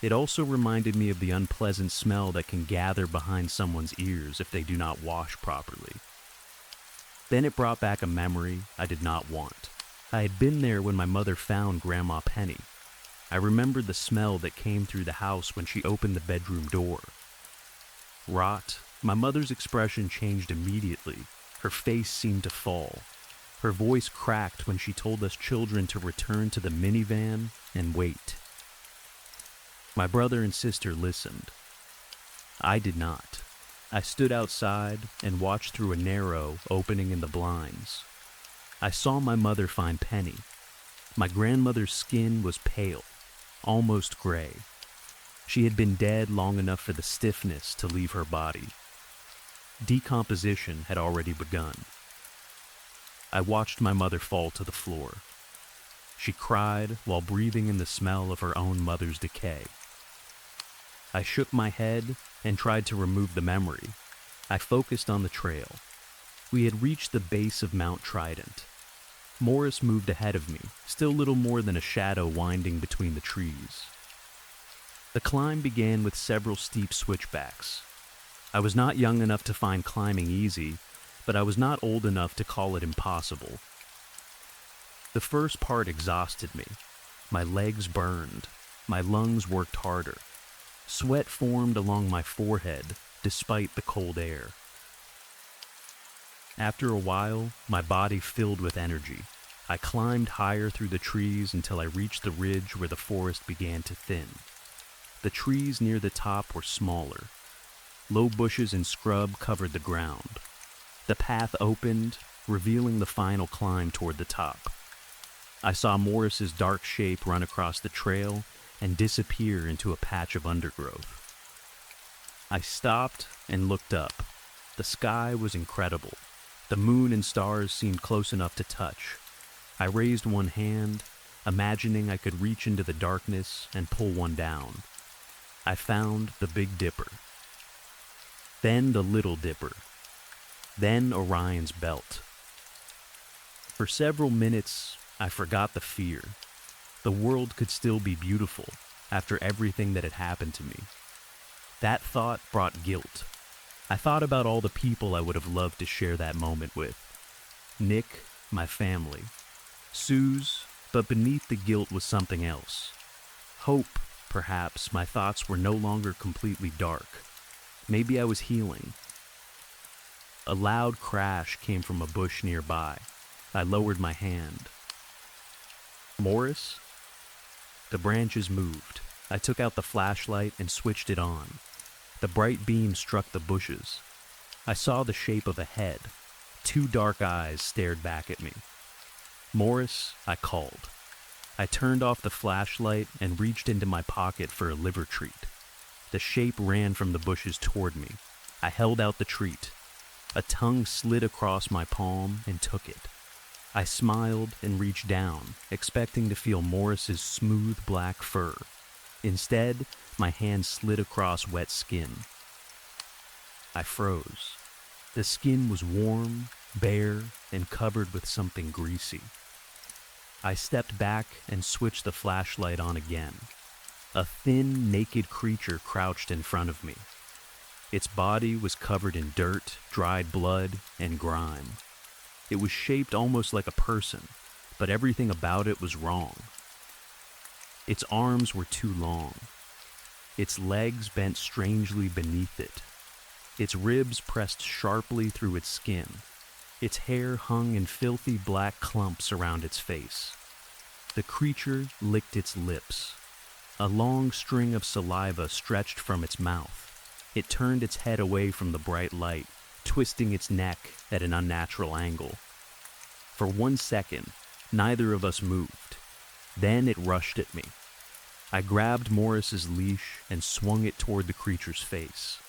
[SPEAKER 1] It also reminded me of the unpleasant smell that can gather behind someone's ears if they do not wash properly. Then it brought back a memory I did not want. I had been there when my mother found Grandma Penny. I remembered the smell that came through the house when she opened the bedroom door. Rot. My mother's expression changed immediately. Her face seemed to fall. Her voice cracked when she told us children to return to the minivan and wait. My brother and sister listened. I did not. I stood outside and watched through a narrow opening in the blinds. I saw my mother find Penny. My grandmother's skin was pale, almost gray. She had been dead long enough for the stiffness to leave her body. Decomposition had already begun. I watched my mother fall to the floor. She cried while breathing in the smell of her own mother's decay. I shook my head and tried to remove the memory. I focused on the trail. We had reached the base of Mount Trident. Morris moved ahead of me, still little more than a shadow winding between the trees. The climb began with several steep switchbacks. I was not young enough to find climbing easy, but I was not old enough to call it impossible. The first part exhausted me. My legs burned. My lungs worked harder. Sweat formed along my forehead, despite the cold air. After a while, my body filled with energy. I climbed higher through the trees until I reached the ridge where the forest began to thin. The trees near the top were smaller. Low bushes and scrub covered the ground. The path opened, revealing the final climb toward the top. I saw Morris's dark shape run across the trail and disappear into a patch of undergrowth. I stopped and looked up. The sky was incredible. The moon and stars seemed close enough to touch. I raised one hand, imagining I could reach into the darkness and pull one down. I found the Big Dipper. Then the Little Dipper. Then Orion's Belt. For several minutes, I forgot the fear. The world could still be beautiful after everything that had happened to me. That thought brought guilt. I thought about all the people I would have loved to share that moment with. Nick, my family. Suze, but beneath the guilt was something else. Hope, perhaps. My thoughts were no longer completely dark. Maybe I was healing. A loud crash came from a bush nearby. I lowered my hand. Morris? The branches moved. I took out the flashlight and switched it on. The bright beam struck the bushes. I saw the shape of a head. 2 dark eyes stared back at me. Morris, I called. I turned off the flashlight and reached into my pocket for a liver treat. The shape ran from the bushes toward me. I held out the treat. A tongue slid across my palm and took it. I smiled and reached down, expecting to feel Morris's smooth black fur. Instead, my hand slid across wet skin. I froze. The skin was warm, bare, and covered with something greasy. I stepped back and switched the flashlight on again. A thin, naked creature crouched in front of me. Its body was covered in dirt, dried blood, and grime. It was shaped almost like a person, but everything about it was wrong. Its arms were too long. Its legs bent strangely beneath it. Its ribs pressed sharply through its skin. Its hair hung in filthy black clumps around its face. The creature licked its lips. A long string of saliva stretched from its mouth. It turned its head away from the bright light, twisting its neck at an unnatural angle. For 1 second, neither of us moved. Then it rushed at me. I grabbed Morris's leash and swung it toward the creature's face.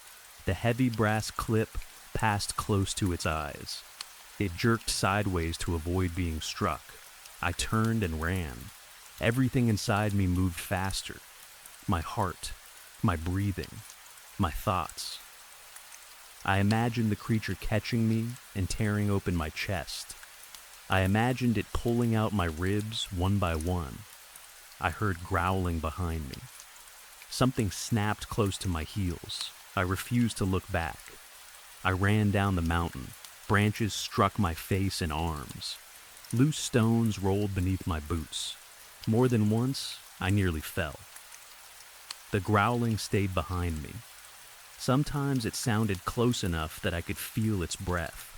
[SPEAKER 1] The heavy brass clip passed close to its eyes. It jerked sideways to avoid being struck. I turned and ran. Everything inside me moved faster. My heart, my breathing, my thoughts. I imagined the creature catching me and tearing open my chest. I imagined it pulling out my ribs one by one. I heard growling behind me. Something snapped close to my heels. I refused to look back. I ran down the mountain. Branches struck my face and arms. Loose stones rolled beneath my boots. More than once, I nearly fell. The growling stayed behind me. Sometimes it sounded close enough that I could feel its breath.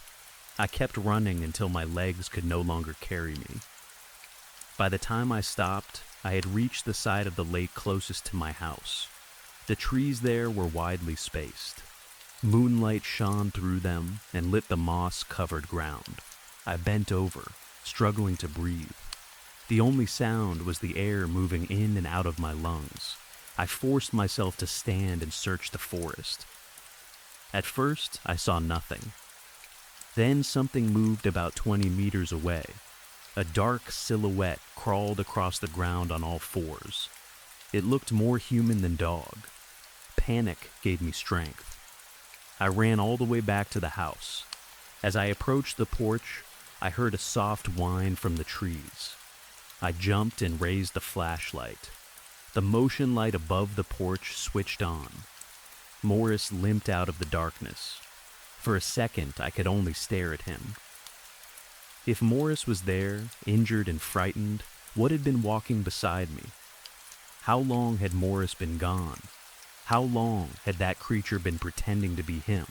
[SPEAKER 1] I kept running until my legs could no longer carry me. By the time I stopped, I had reached the side of the lake closest to my house. The trees there were widely spaced. Moonlight shone through them and lit the moss-covered ground. I bent over, struggling to breathe. The only sound was the air moving in and out of my lungs. I forced myself to stand and search the forest. At first, I saw nothing. Then something moved about 20 meters away. A dark silhouette crawled across the ground on all fours. It looked more human than dog. Panic gave me strength. I ran all the way back to the house. As I approached the porch, I heard a soft whine from the trees. I jumped and raised the flashlight. The motion light above the porch switched on. Morris limped out of the darkness. For a second, I could only stare at him. If Morris was there, injured and frightened, what had been walking beside me? How long had Morris been gone? How long had that creature been pretending to be him?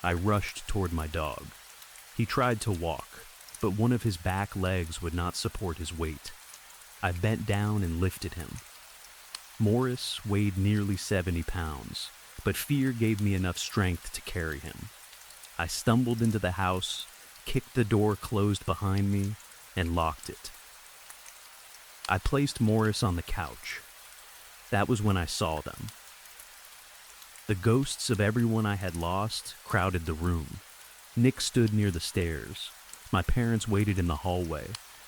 [SPEAKER 1] I rushed toward my dog. He tried to walk, but one of his back legs would not support his weight. I bent down and lifted him. Morris weighed nearly 70 pounds, but fear gave me enough strength to carry him. I stumbled into the house, kicked the door closed behind me, and locked it. I placed Morris on the couch. That was when I saw them. The ghosts of everyone I had lost crowded the room. Nick stood near the stairs. My parents waited in the hallway.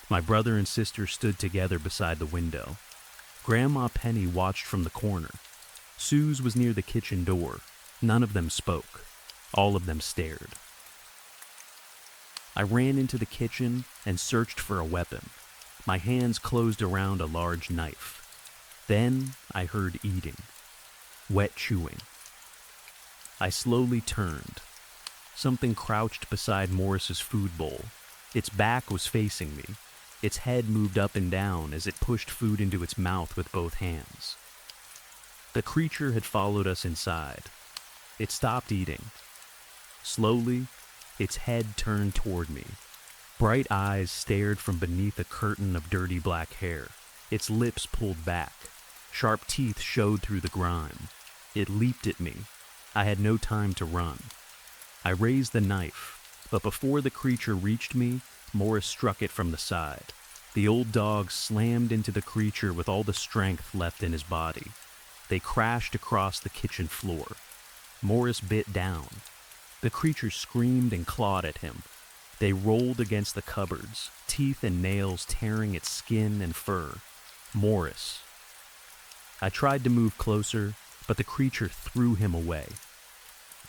[SPEAKER 1] My brother and sister stood together beside the window. Grandma Penny watched from the corner. Suze was near the kitchen door. None of them spoke. All of them stared. I ran into the kitchen and searched for a weapon. My hands closed around a large knife. Then I heard eating. Wet chewing. I slowly turned. Something crouched beside Morris's food bowl. Its back was facing me. Its head moved up and down as it pushed food into its mouth with both hands. The creature had followed us inside. It stopped eating. Slowly, its head turned toward me. Bright eyes stared from beneath a curtain of dirty black hair. Its lips pulled back. Sharp teeth showed through the grime. It leaped at me. I had no time to run. I raised the knife, but before the creature reached me, Morris struck it from the side. The old dog slammed into the creature with all the strength left in his body. They crashed across the kitchen floor. Morris bit down. The creature screamed and clawed at him. They rolled against the cupboards, teeth and nails tearing its skin and fur. Morris. I tried to move closer, but the creature threw him away.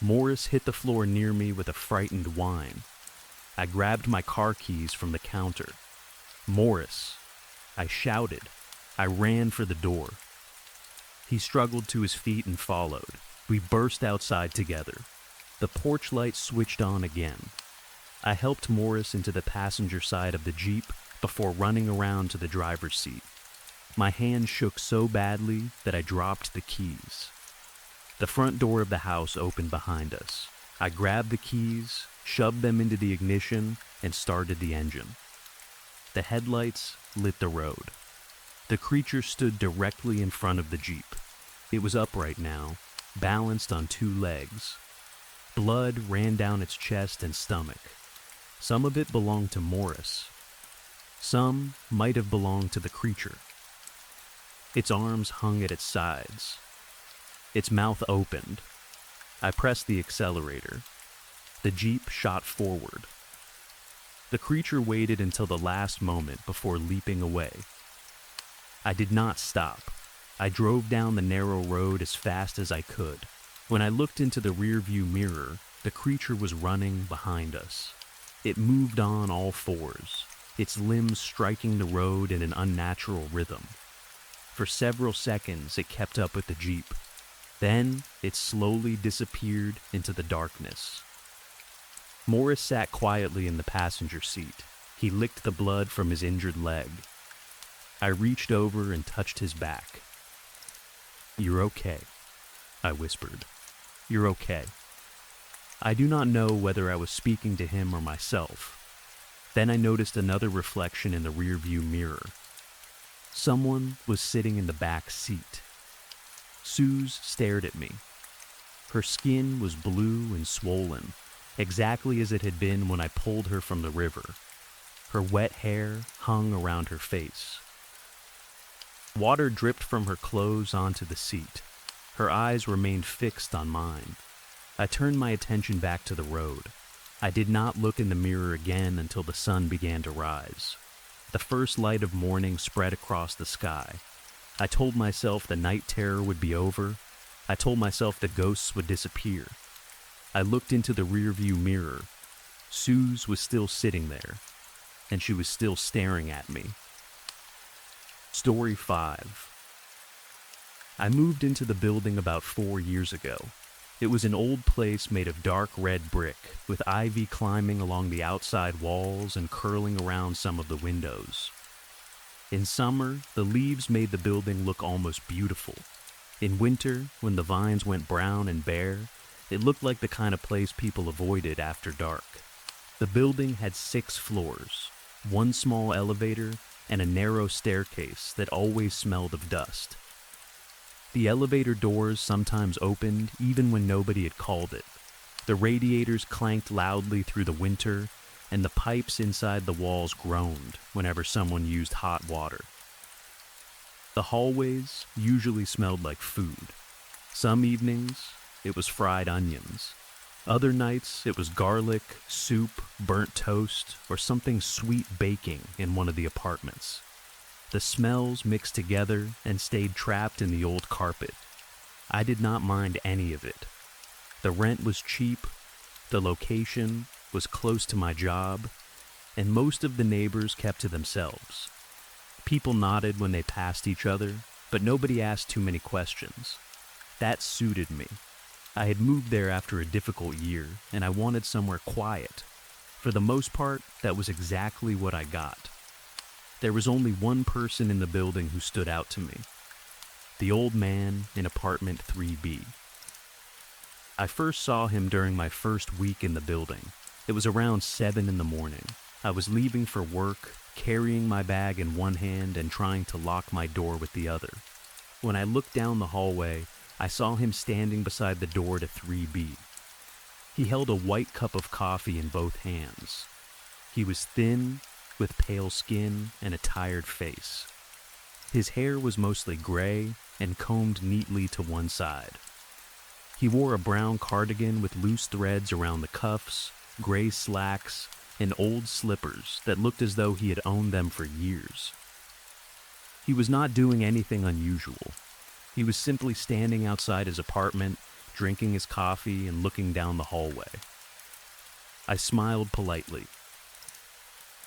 [SPEAKER 1] Morris hit the floor near me with a frightened whine. I grabbed my car keys from the counter. Morris. I shouted. I ran for the door. He struggled to his feet and followed. We burst outside together. The porch light switched on again. I helped Morris into the passenger side of the Jeep before running around to the driver's seat. My hand shook so badly that I dropped the keys. The front door of the house opened behind us. I grabbed the keys, shoved them into the ignition, and started the engine. The headlights lit the road. The creature stood directly in front of the Jeep. It was upright now, balanced on two legs. Blood ran down its chest and stomach. Some of it belonged to Morris. Some might have belonged to the creature. Its arms hung at its sides. Its mouth opened. I pressed the accelerator. The Jeep shot forward. The creature waited until the last moment before leaping away. I did not stop. I drove down the narrow road as fast as I could. When I looked into the rearview mirror, the creature was running behind us. It moved on all fours, its limbs striking the road in an unnatural rhythm. For several seconds, it kept up with the Jeep. Then, it slowly disappeared into the darkness. Morris sat quietly in the passenger seat. He licked the blood from his injured leg. I reached over and touched his back. "You're okay," I whispered. "You're okay." I do not know whether I was speaking to him or myself. Then I noticed another reflection in the rearview mirror. Someone was sitting in the back seat. Suze stared at me. Her skin was blue and swollen, exactly as it had been when I pulled her from the river. Her wet hair hung around her face. Water dripped from her clothes onto the seat. Her eyes remained fixed on mine. I turned my attention back to the road. I did not look in the mirror again until the sun began to rise. The first light of morning spread across the sky. I told myself the night terror would be over. I told myself the ghosts would disappear. I looked into the rearview mirror. Suze was still sitting there, and she was still staring at me. Story 5. I moved into the building about 4 years ago. It was an old place made of dark red brick, with ivy climbing along the outside walls and curling around some of the windows. In summer, the leaves made the building look almost beautiful. In winter, when the vines went brown and bare, it looked like the kind of place people avoided after dark. The building had 6 floors, 1 small elevator, and a narrow staircase that always smelled of dust. The elevator doors sometimes opened even when nobody had called it. The radiators clanked loudly through the winter, and the pipes inside the walls groaned whenever someone used hot water. The hallways usually smelled like food. Some evenings, it was fried onions. Other nights, it was garlic, soup, burnt toast, or something sweet baking in one of the apartments. The smells mixed together and stayed trapped in the old carpet. I did not mind any of it. The rent was cheap, the location was close to my job, and most of the neighbors kept to themselves. People nodded when they passed each other, but nobody asked too many questions. That suited me. I had moved there after a difficult year, and I wanted somewhere quiet. For the most part, that was exactly what I got. There was only one person in the building who stood out to me. The old man in apartment 3B. I first saw him during my first week in the building. It was around 7 in the morning. I was leaving for work, carrying my bag in one hand and trying to lock my door with the other. When I looked down the hallway, I saw him standing beside the door to 3B. He held a white cup of coffee in both hands. He was thin, with pale skin and a tired face. His hair was mostly gray and combed neatly to one side. He wore a brown cardigan with loose threads around the cuffs, gray slacks, and old slippers that looked as though he had owned them for years. He was not doing anything unusual. He was simply standing outside his apartment, drinking his coffee and looking down the hallway. I smiled politely.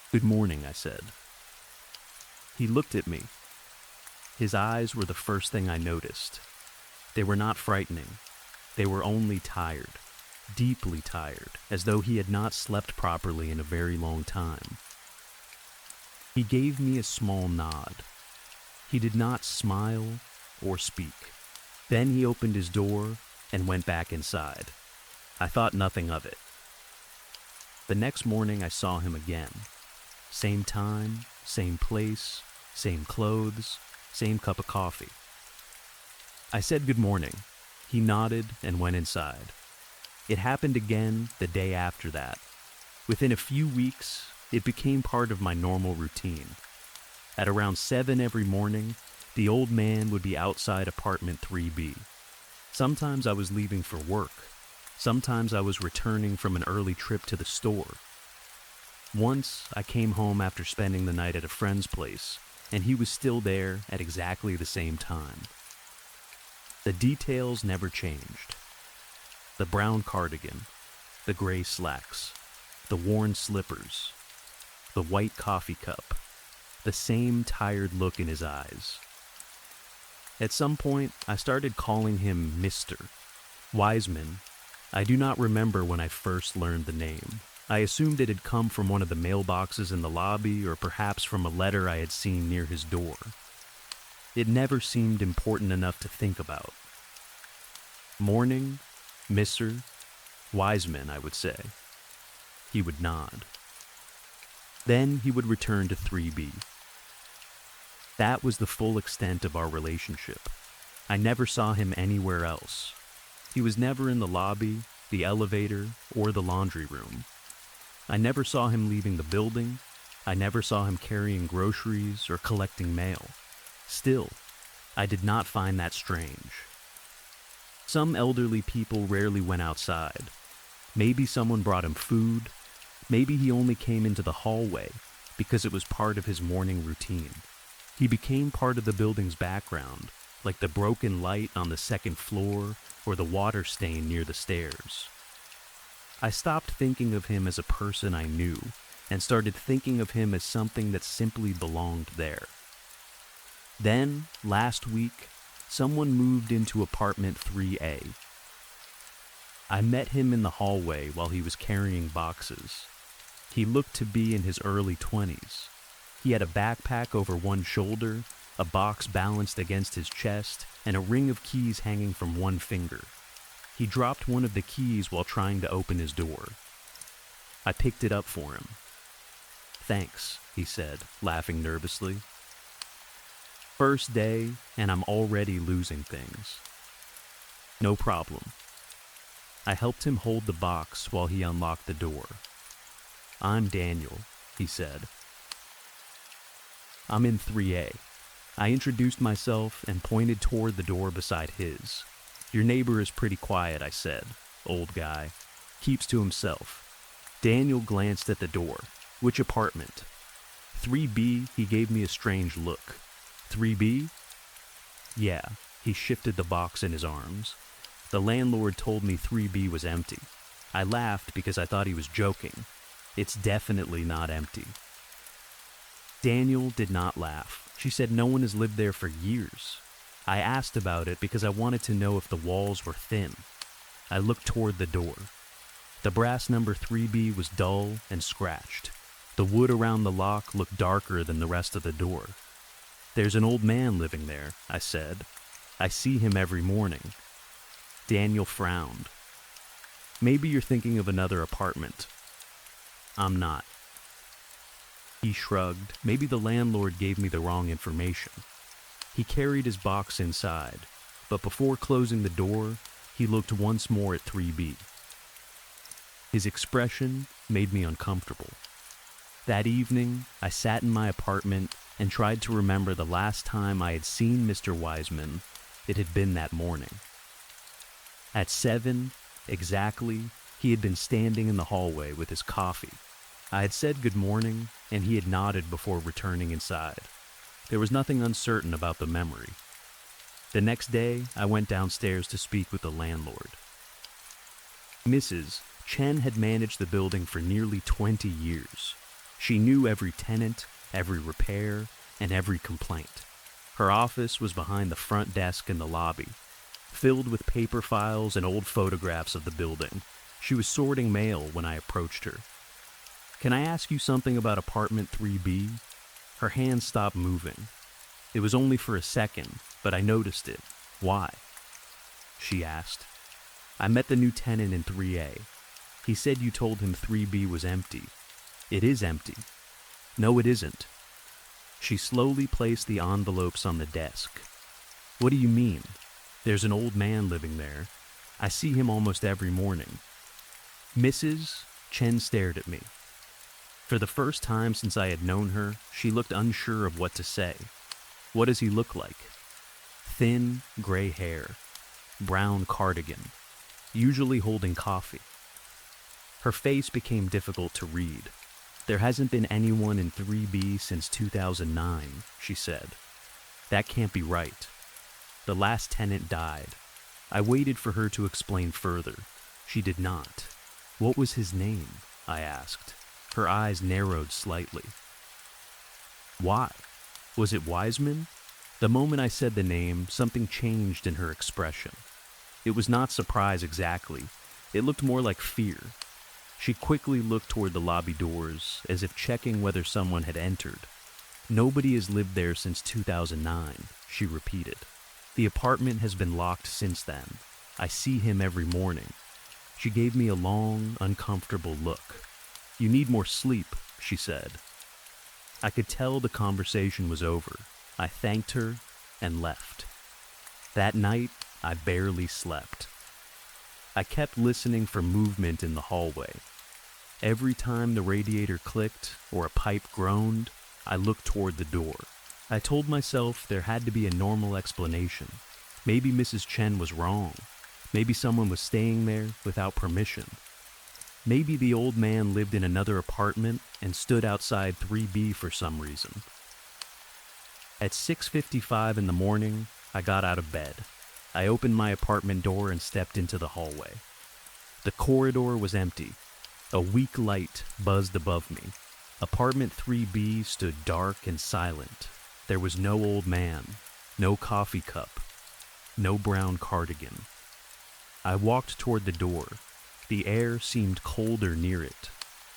[SPEAKER 1] "Good morning," I said. He looked at me. His eyes were the first thing I noticed. They were not frightening. They were only tired, deeply tired, as though he had not slept properly in a very long time. He gave me a small nod. He did not smile or speak. Then he opened his door and went back inside. I thought nothing of it. The next morning I saw him again. Same time, same place, same clothes, same cup of coffee. I said good morning. He nodded and went inside. It happened again the day after that. Within a few weeks, it became part of my normal routine. At around 7 every morning, the old man would be outside apartment 3B. Sometimes I was leaving for work. Sometimes I was returning from an early trip to the store. Once, I came home after spending the night at a friend's place, and he was still there at exactly the same time. The details never changed. The brown cardigan, the gray slacks, the worn slippers, the white coffee cup, the same tired look in his eyes. At some point, I started calling him Mr. Wiseman. I do not remember when I first learned the name. I assumed it had come from one of the mailboxes in the lobby or perhaps from a letter I had seen near his door. It never seemed important enough to think about. Morning, Mr. Wiseman, I would say. He would nod. Then he would return to 3B. That was the full extent of our relationship. I never saw him anywhere else. He was never in the lobby, the elevator, or the laundry room. I never saw him leaving the building. I never saw him carrying groceries or collecting mail. Still, I did not find that strange. Some elderly people rarely went outside. Maybe someone brought him food. Maybe he only came into the hallway, because it was part of his morning routine. He became part of the building's background, like the broken light on the second floor or the water stain near the stairs. I stopped thinking of him as a person I knew and started thinking of him as something that simply belonged there. Then, last week, someone moved into apartment 3A. I met him in the hallway while he was carrying boxes. He looked to be in his early 20s. He had a backpack over one shoulder, a box balanced against his chest, and a ring of keys hanging from one finger. He dropped one of the keys while trying to open his door. I picked it up for him. "Thanks," he said, laughing nervously. "First day, and I'm already losing things." "No problem." I helped him hold the box while he unlocked the door. "I'm Daniel," he said. "I'm in 3A. I introduced myself and pointed toward the door beside his. "Your neighbor is pretty quiet," I said. "Old guy. Keeps to himself." Daniel glanced at the door. "Which apartment?" 3B, he gave me a strange look. 3B? "Yeah." He shifted the box in his arms. "The landlord told me 3B was empty." I laughed because I thought he was joking. "It's definitely not empty." Daniel did not laugh. "She said no one has lived there for years." I asked about it because I wanted to know if the walls were thin. I looked toward the door. The brass number 3B was dull and scratched. The wood around the lock looked darker than the rest of the door. "There's an old man living there," I said. "I see him every morning." Daniel frowned. "Maybe you're thinking of another apartment." "I'm not." He shrugged. "Maybe the landlord gave me the wrong information." He carried his box inside, but before closing the door, he looked once more at 3B. His expression made me uncomfortable. That evening, I sat in my apartment and tried to remember the last time I had seen Mr. Wiseman. It had been that morning. At 7, exactly, he had been standing in the hallway with his coffee. I had said good morning, and he had nodded before returning inside. There was nothing uncertain about the memory. The next day, I went downstairs to speak with the landlord. Mrs. Chen had managed the building for nearly 20 years. She knew every tenant, every repair, and every complaint. Her office was behind the front desk in the lobby, filled with paper files and old photographs of the building. She was sorting mail when I approached her. "Can I ask you something about apartment 3B? Her hand stopped moving. It was only for a second, but I noticed it. "Why?" she asked. "I met the new tenant in 3A. He said you told him 3B was empty." "It is empty." "No, it isn't." She slowly placed the envelopes on the desk. "What do you mean? There's an old man living there. I see him almost every morning." Mrs. Chen stared at me. For the first time since I had known her, she looked unsure of what to say. "What does he look like?" "Thin, gray hair, brown cardigan, usually holding coffee." Her face became difficult to read. "There hasn't been anyone in 3B since 2009, she said. "That can't be right. The last tenant died." I waited for her to explain further. She did not. "What was his name?" I asked. Her eyes narrowed slightly. "Why? Was it Wiseman?" The moment I said the name, something changed in her expression. It was not surprise exactly. It looked more like fear. She quickly looked toward the lobby doors, as if checking whether someone had entered. "Nobody has lived there since 2009, she repeated. "The apartment has been locked since then. I see him every morning." She gave me a long, uncomfortable look. "You need more sleep," she said. I could tell the conversation was over. I thanked her and left. That night, I barely slept. I kept listening for movement in the hallway. Every time the radiator clicked or a pipe groaned, I looked toward the door. I told myself there had to be a normal explanation. Maybe Mrs. Chen was wrong. Maybe someone was staying there without permission. Maybe the old man lived in another apartment and stood outside 3B for some reason. At 6:55 in the morning, I got out of bed. I opened my apartment door and stepped into the hallway. The corridor was empty. A weak light buzzed above me. Apartment 3B stood dark and silent. There was no old man, no coffee cup, no brown cardigan. I walked toward the door. The air seemed colder near it.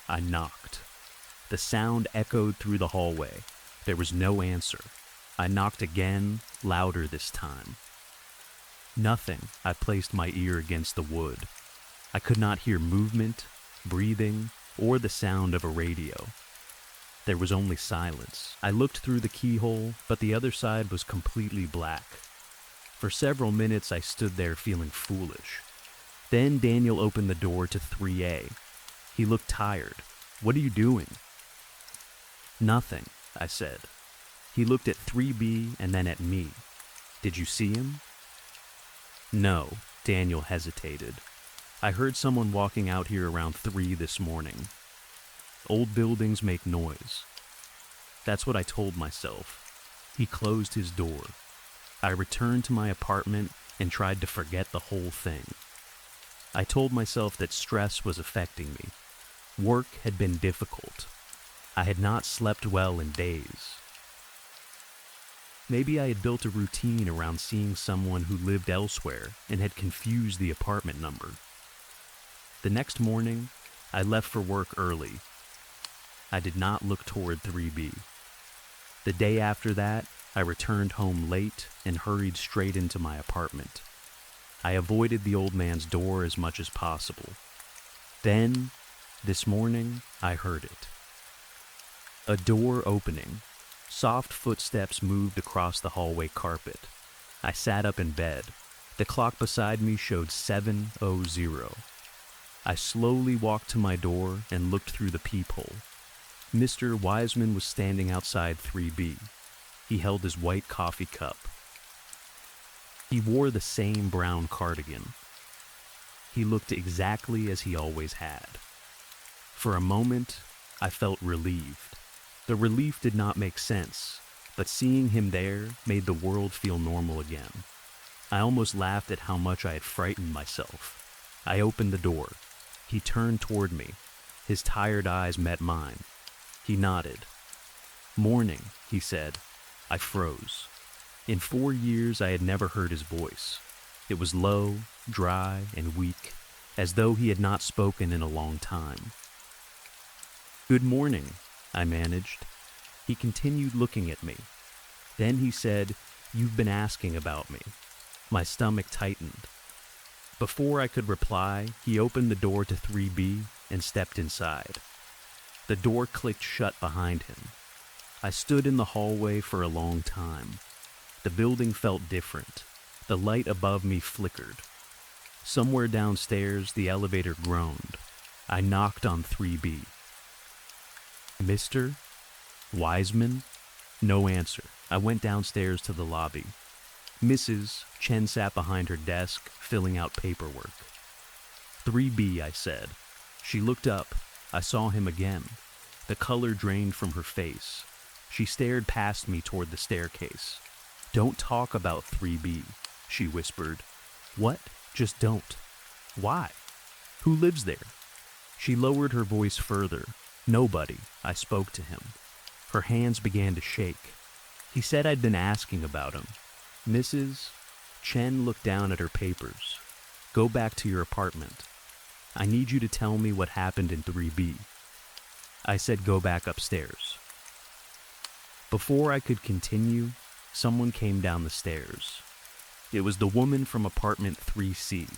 [SPEAKER 1] I knocked. The sound echoed through the hallway. There was no answer. I knocked again, louder this time. Nothing. I placed my ear against the wood. I could not hear movement, breathing, or the sound of a radio. There was only silence. I looked through the keyhole, but the other side was completely black. For several minutes, I stood there feeling foolish. Then Daniel opened the door to 3A. He looked tired. "What are you doing?" "Nothing," I said. He looked at 3B and then at me. "Did you see him?" "No," Daniel hesitated. "I heard someone walking out here around 3 this morning. Old buildings make noise." That's what I told myself. He closed his door. I returned to my apartment and tried to forget the whole thing. I told myself that stress was affecting me. Work had been difficult. I had not slept well in days. Maybe I had built a routine around seeing someone who lived elsewhere and had confused the apartment number. The next morning, I left for work early. I did not look toward 3B. The day after that, I returned home late and hurried straight into my apartment. I avoided the old man's door as much as possible. Then, this morning, I heard it. A door opening. Soft footsteps moved across the hallway carpet. I sat up in bed. The clock beside me showed 7:00. I slowly walked to my door and looked through the peephole. Mr. Wiseman was standing outside 3B. He held his white coffee cup. He wore the same brown cardigan. He looked exactly as he always had. For a moment, I felt relieved. The relief did not make sense, but seeing him there made the world feel normal again. I almost laughed at how much I had frightened myself. I opened the door. He turned toward me. His tired eyes met mine. He nodded. "Morning," he said. I froze. In 4 years, I had never heard his voice. It was low, dry, and weak, as though he had not spoken in a long time. "Good morning," I managed. He continued looking at me. Then he said, "You've been asking about me." My stomach tightened. Before I could reply, he opened the door to 3B and stepped inside. The door clicked shut behind him. I stood in the hallway for a long time. The building felt different. The light above me flickered. Somewhere downstairs, the elevator groaned. I knocked on 3B. "Mr. Wiseman?" No answer. I went downstairs to the lobby. Mrs. Chen sat behind her desk, filling out paperwork. 3B, I said. She looked up. I saw him again. The color drained from her face. She stared past me toward the staircase. "Don't talk about 3B, she whispered. "What? Just don't." "Why? Who lives there?" She lowered her voice further. "Nobody." I spoke to him. Her hands began to shake. He said I'd been asking about him. Mrs. Chen looked down at her papers. "Go back to your apartment. I need you to tell me what happened in 3B. I said go back upstairs. Before I could continue, someone came down the stairs. It was the woman from apartment 3C.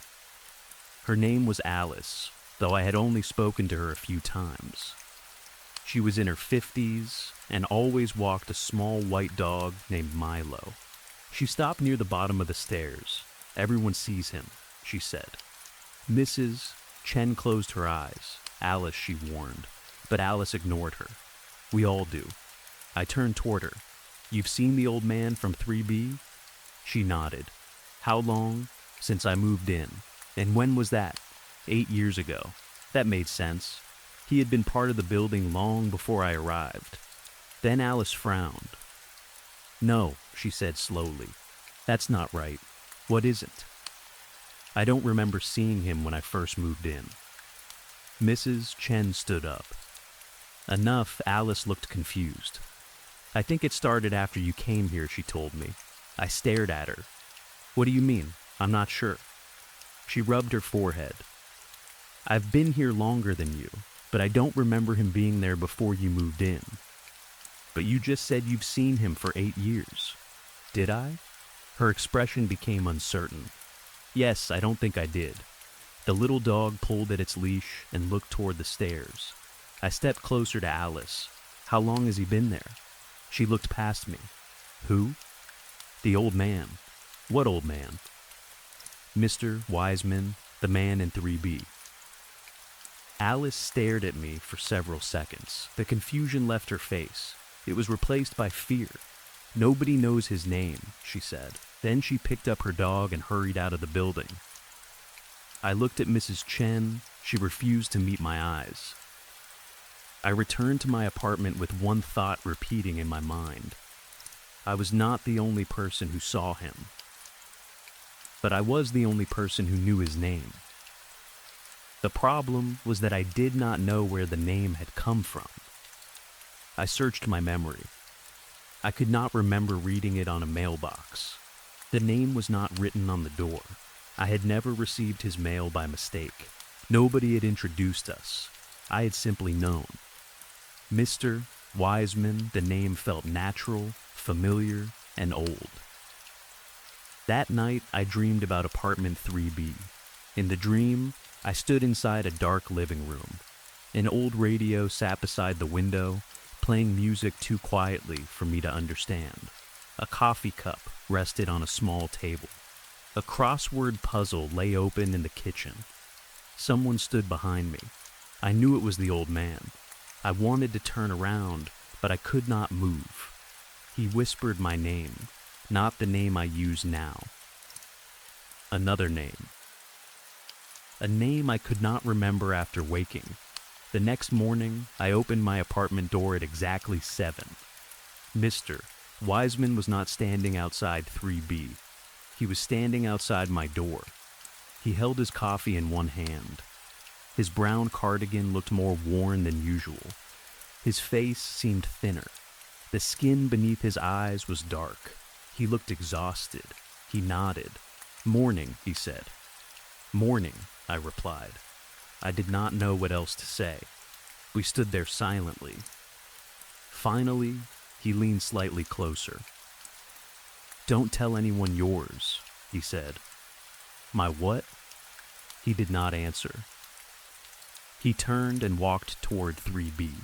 [SPEAKER 1] Her name was Alice, though I had only spoken to her a few times. She was in her 50s and always walked a small white dog named Milo. She stopped near the bottom of the stairs. "Everyone sees him," she said. Mrs. Chen closed her eyes. "Alice," she warned, but Alice ignored her. "We all do." I turned toward her. "You've seen the old man from 3B? She nodded. "How long?" "Since I moved in." "And when was that?" 8 years ago. That made sense. He had been part of the building long before I arrived. Then Alice frowned. "No," she said slowly. "That's not right. What isn't?" "I don't remember seeing him when I first moved in." Mrs. Chen stood up. Enough, Alice looked confused. "I think it started after you came here," she told me. I stared at her. "What do you mean? I'm not sure." She rubbed her forehead. "I've been here longer than you, but I don't remember him being there before you moved in." "But you just said you've seen him for 8 years." "Did I?" Her expression became uncertain. "Yes, I don't think I did." The little dog pulled at its leash and looked toward the stairs. I stepped closer to Alice. "How long has he been there?" She looked past me. "Who?" "The old man." "What old man?" "Mr. Wiseman, the man in 3B. Alice stared at me for several seconds. The confusion left her face. It was replaced by fear. "Nobody knows his name," she said. Then she picked up her dog and hurried out of the building. I looked at Mrs. Chen. She refused to meet my eyes. I returned to my apartment with one thought repeating in my mind. I was not the only person who saw him, but I was the only person who knew his name. The problem was that I did not know where the name had come from. I searched my memory. I could not remember reading it on a mailbox. The name was not written on the door. I had never received his mail by mistake. Nobody had introduced us. I had simply known. Mr. Wiseman, the name felt natural, familiar, and old. That night, I dreamed about apartment 3B. In the dream, I stood inside a dark living room. An old radio sat beside the window, playing music too quietly for me to understand. A coffee cup rested on a small table. A crossword puzzle lay open in the kitchen. Someone stood behind me. I knew it was the old man. I wanted to turn around, but I could not move. He whispered my name, not the name I use now. Another name. A name I could not remember after waking. The next morning, I opened my apartment door at exactly 7. Mr. Wiseman was not standing outside 3B. He was standing outside my door. He held his coffee in one hand. His brown cardigan looked more worn than usual. His face seemed thinner. The skin beneath his eyes was dark. He looked exhausted. He nodded. "Morning," he said. "Morning," I replied. I did not know what else to say. We stood there silently. Finally, he leaned slightly closer. "Don't tell anyone yours," he said. "My what?" He did not answer. He turned and walked toward 3B.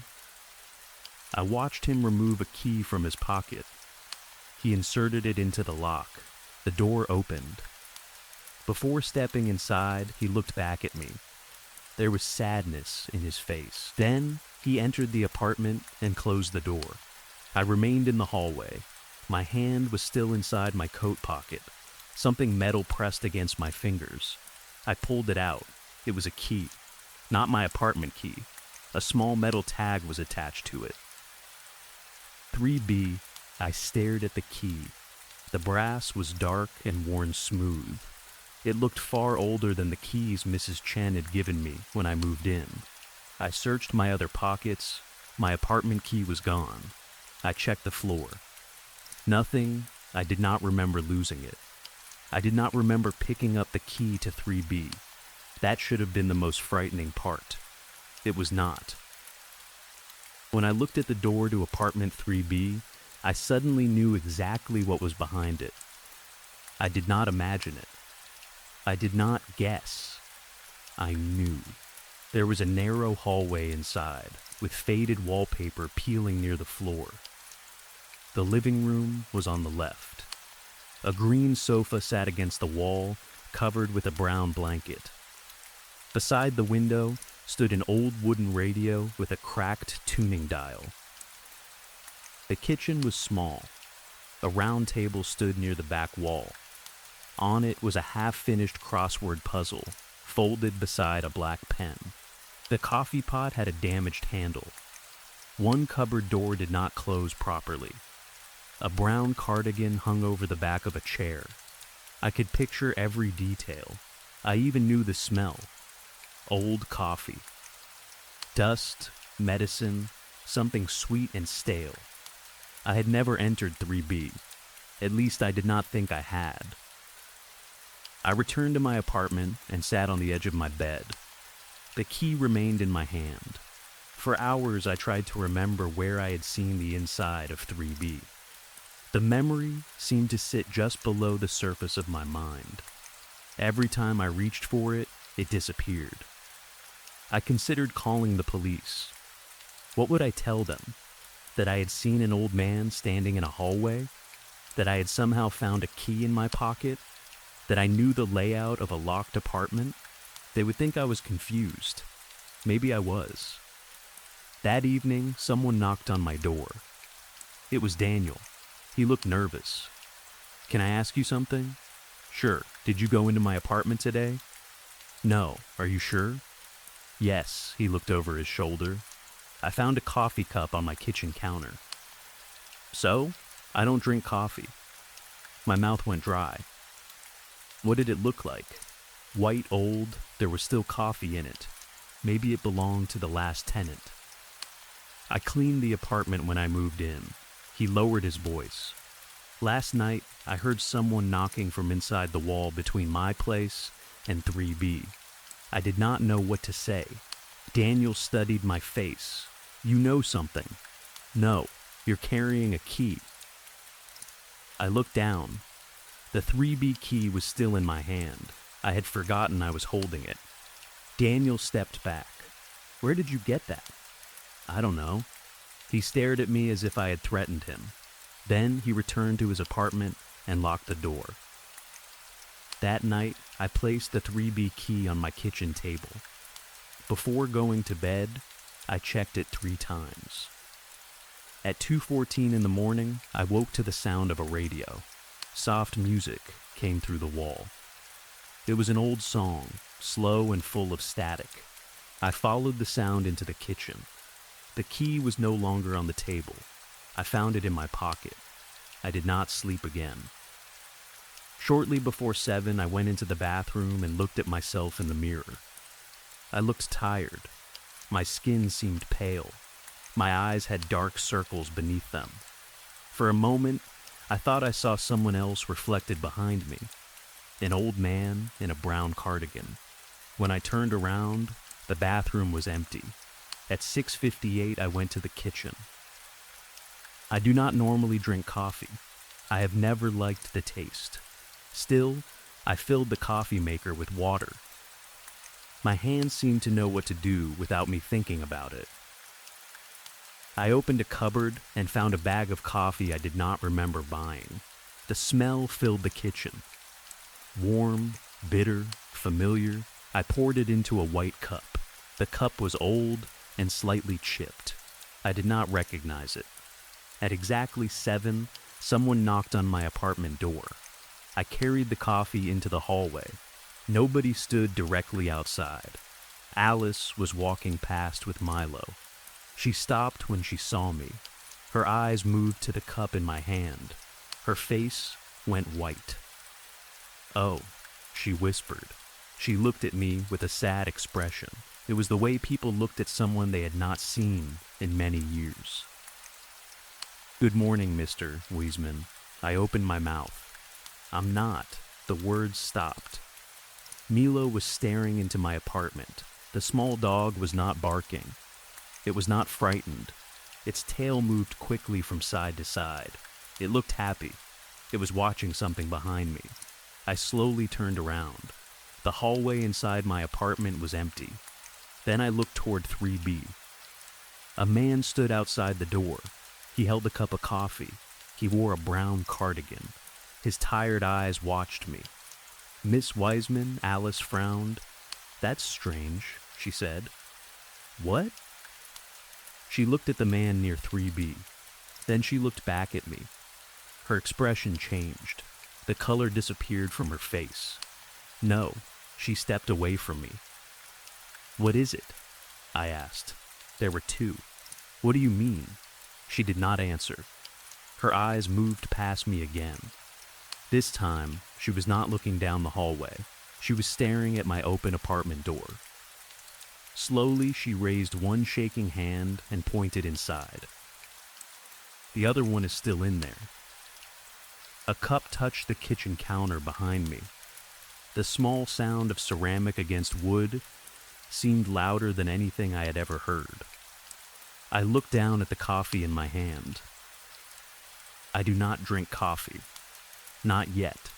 [SPEAKER 1] I watched him remove a key from his pocket. He inserted it into the lock. The door opened. Before stepping inside, he looked back at me. There was sadness in his face. Then he entered the apartment and closed the door. I remained in the hallway. My hand was still inside my coat pocket. Something metal pressed against my fingers. I pulled it out. It was a key. Not my apartment key. A small metal tag was attached to it. 3B, I stared at the key. The brass was dark and worn smooth. It looked far older than the keys Mrs. Chen had given me when I moved in. I searched my other pockets. My apartment key was gone. I checked the floor. Nothing. I did not remember losing it. I did not remember picking up the key to 3B. That should have been the most frightening part. It was not. When I looked at the door to apartment 3B, I suddenly knew exactly what was behind it. I did not imagine it. I did not guess. I knew. There was a narrow hallway inside, with faded wallpaper peeling near the floor. The living room was on the left. A green sofa sat against the wall, covered with a brown blanket. Beside the window stood an old wooden radio with a cracked tuning dial. The kitchen was small. A round table stood near the back wall. On it was a half-finished crossword puzzle, folded beside a black pen. The coffee pot had a damaged handle. One cupboard door did not close properly. A brown cardigan hung over the back of a chair. I could picture every detail. I even knew the smell. Old coffee. Dust, medicine, something sweet and stale. I had never entered 3B. At least I did not think I had. I returned to my apartment and sat on the edge of my bed. The key remained in my hand. For hours I tried to remember where I had seen the inside of 3B. The memory seemed to sit just below the surface of my mind. Every time I reached for it, it disappeared. I considered calling the police. What would I tell them? That I had seen an old man standing in a hallway? That I had somehow found a key in my pocket? That I knew the layout of a locked apartment? They would think I was confused. Maybe I was. That evening, someone knocked on my door. It was Daniel. He looked nervous. "Can I ask you something?" "Sure. Did you go into my apartment today?" "No. Are you sure?" "Yes." He looked over his shoulder. "I found a coffee cup on my kitchen counter." "So? I don't drink coffee." My mouth went dry. What did it look like? White old, there was still coffee in it. Maybe it belonged to the last tenant. I cleaned the apartment when I moved in. He lowered his voice. "Last night, I heard someone knocking from inside the wall between my place and 3B. I did not know what to say. Daniel studied my face. "You know something." "No, you're carrying a key." I looked down. The 3B key was still in my hand. I had forgotten I was holding it. Daniel stepped back. "Where did you get that?" "I don't know." He stared at me as if I had threatened him. Then he returned to his apartment and locked the door. That night, I placed the 3B key on my kitchen table. Before going to bed, I checked it 3 times. At 2:14 in the morning, I woke to the sound of a radio. Soft music came through the wall. It was an old song, slow and full of static. I followed the sound into the kitchen. The key was no longer on the table. I found it in my pocket. I did not sleep again. Shortly before 7, I went into the bathroom and looked at myself in the mirror. I looked tired. My skin seemed pale. My eyes had dark circles beneath them. For a moment, I thought I saw someone else reflected behind me. An old man in a brown cardigan. When I turned around, the bathroom was empty. At 6:58, I went to the kitchen. I do not normally drink coffee. I have never liked the taste. Still, I filled the coffee maker with water. My hands seemed to know what to do without me thinking about it. I opened a cupboard and found a bag of coffee I did not remember buying. The smell filled the kitchen. Warm, bitter, familiar, I poured it into a white cup. The cup was old and slightly chipped. I did not recognize it. At exactly 7, someone knocked on my apartment door. I carried the coffee into the hallway. Nobody stood directly outside. Alice was walking past with Milo. She stopped when she saw me. Her eyes moved to the cup in my hand. Her face went white. "Oh," she whispered. She looked at me with a sad expression. It was the way people looked at someone they had not seen in many years. "Good morning, Mr. Wiesman." I opened my mouth. "I'm not." The words stopped. Milo was staring into my apartment. The small dog was not barking. It was not frightened. Its tail moved quickly from side to side. It looked happy. It was watching something behind me. I slowly turned around. The hallway inside my apartment was empty. Then I looked toward 3B. A man stood outside the door. He held a cup of coffee. He wore a brown cardigan. His tired eyes watched me. "Miss Wiseman," Alice frowned. "That's strange," she said. "What?" She looked at the man near 3B. Then she looked back at me. Her expression changed. The color disappeared from her face. No, she stepped away from me. "What is it?" I asked. There were two. What do you mean? She did not answer. Her eyes moved past me again. This time, she was not looking down the hallway. She was staring at my open apartment door. Slowly, she raised one shaking hand and pointed inside. The other one is still in there. A cup touched the kitchen counter behind me. The small sound of ceramic against wood seemed louder than anything I had ever heard. I looked down at the coffee in my hand. I do not drink coffee. Not yet.